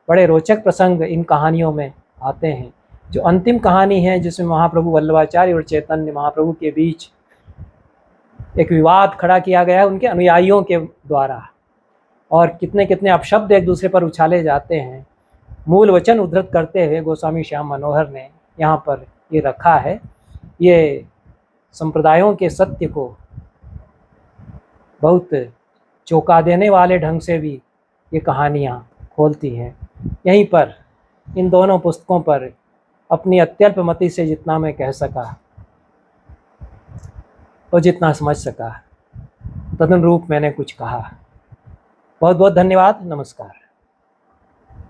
बड़े रोचक प्रसंग इन कहानियों में आते हैं। जो अंतिम कहानी है जिसमें महाप्रभु वल्लभाचार्य और चैतन्य महाप्रभु के बीच एक विवाद खड़ा किया गया है उनके अनुयायियों के द्वारा, और कितने कितने अपशब्द एक दूसरे पर उछाले जाते हैं, मूल वचन उद्धृत करते हुए गोस्वामी श्याम मनोहर ने यहाँ पर ये रखा है। ये संप्रदायों के सत्य को बहुत चौंका देने वाले ढंग से भी ये कहानियाँ खोलती हैं। यहीं पर इन दोनों पुस्तकों पर अपनी अत्यल्पमति से जितना मैं कह सका और जितना समझ सका तदनुरूप मैंने कुछ कहा। बहुत बहुत धन्यवाद। नमस्कार।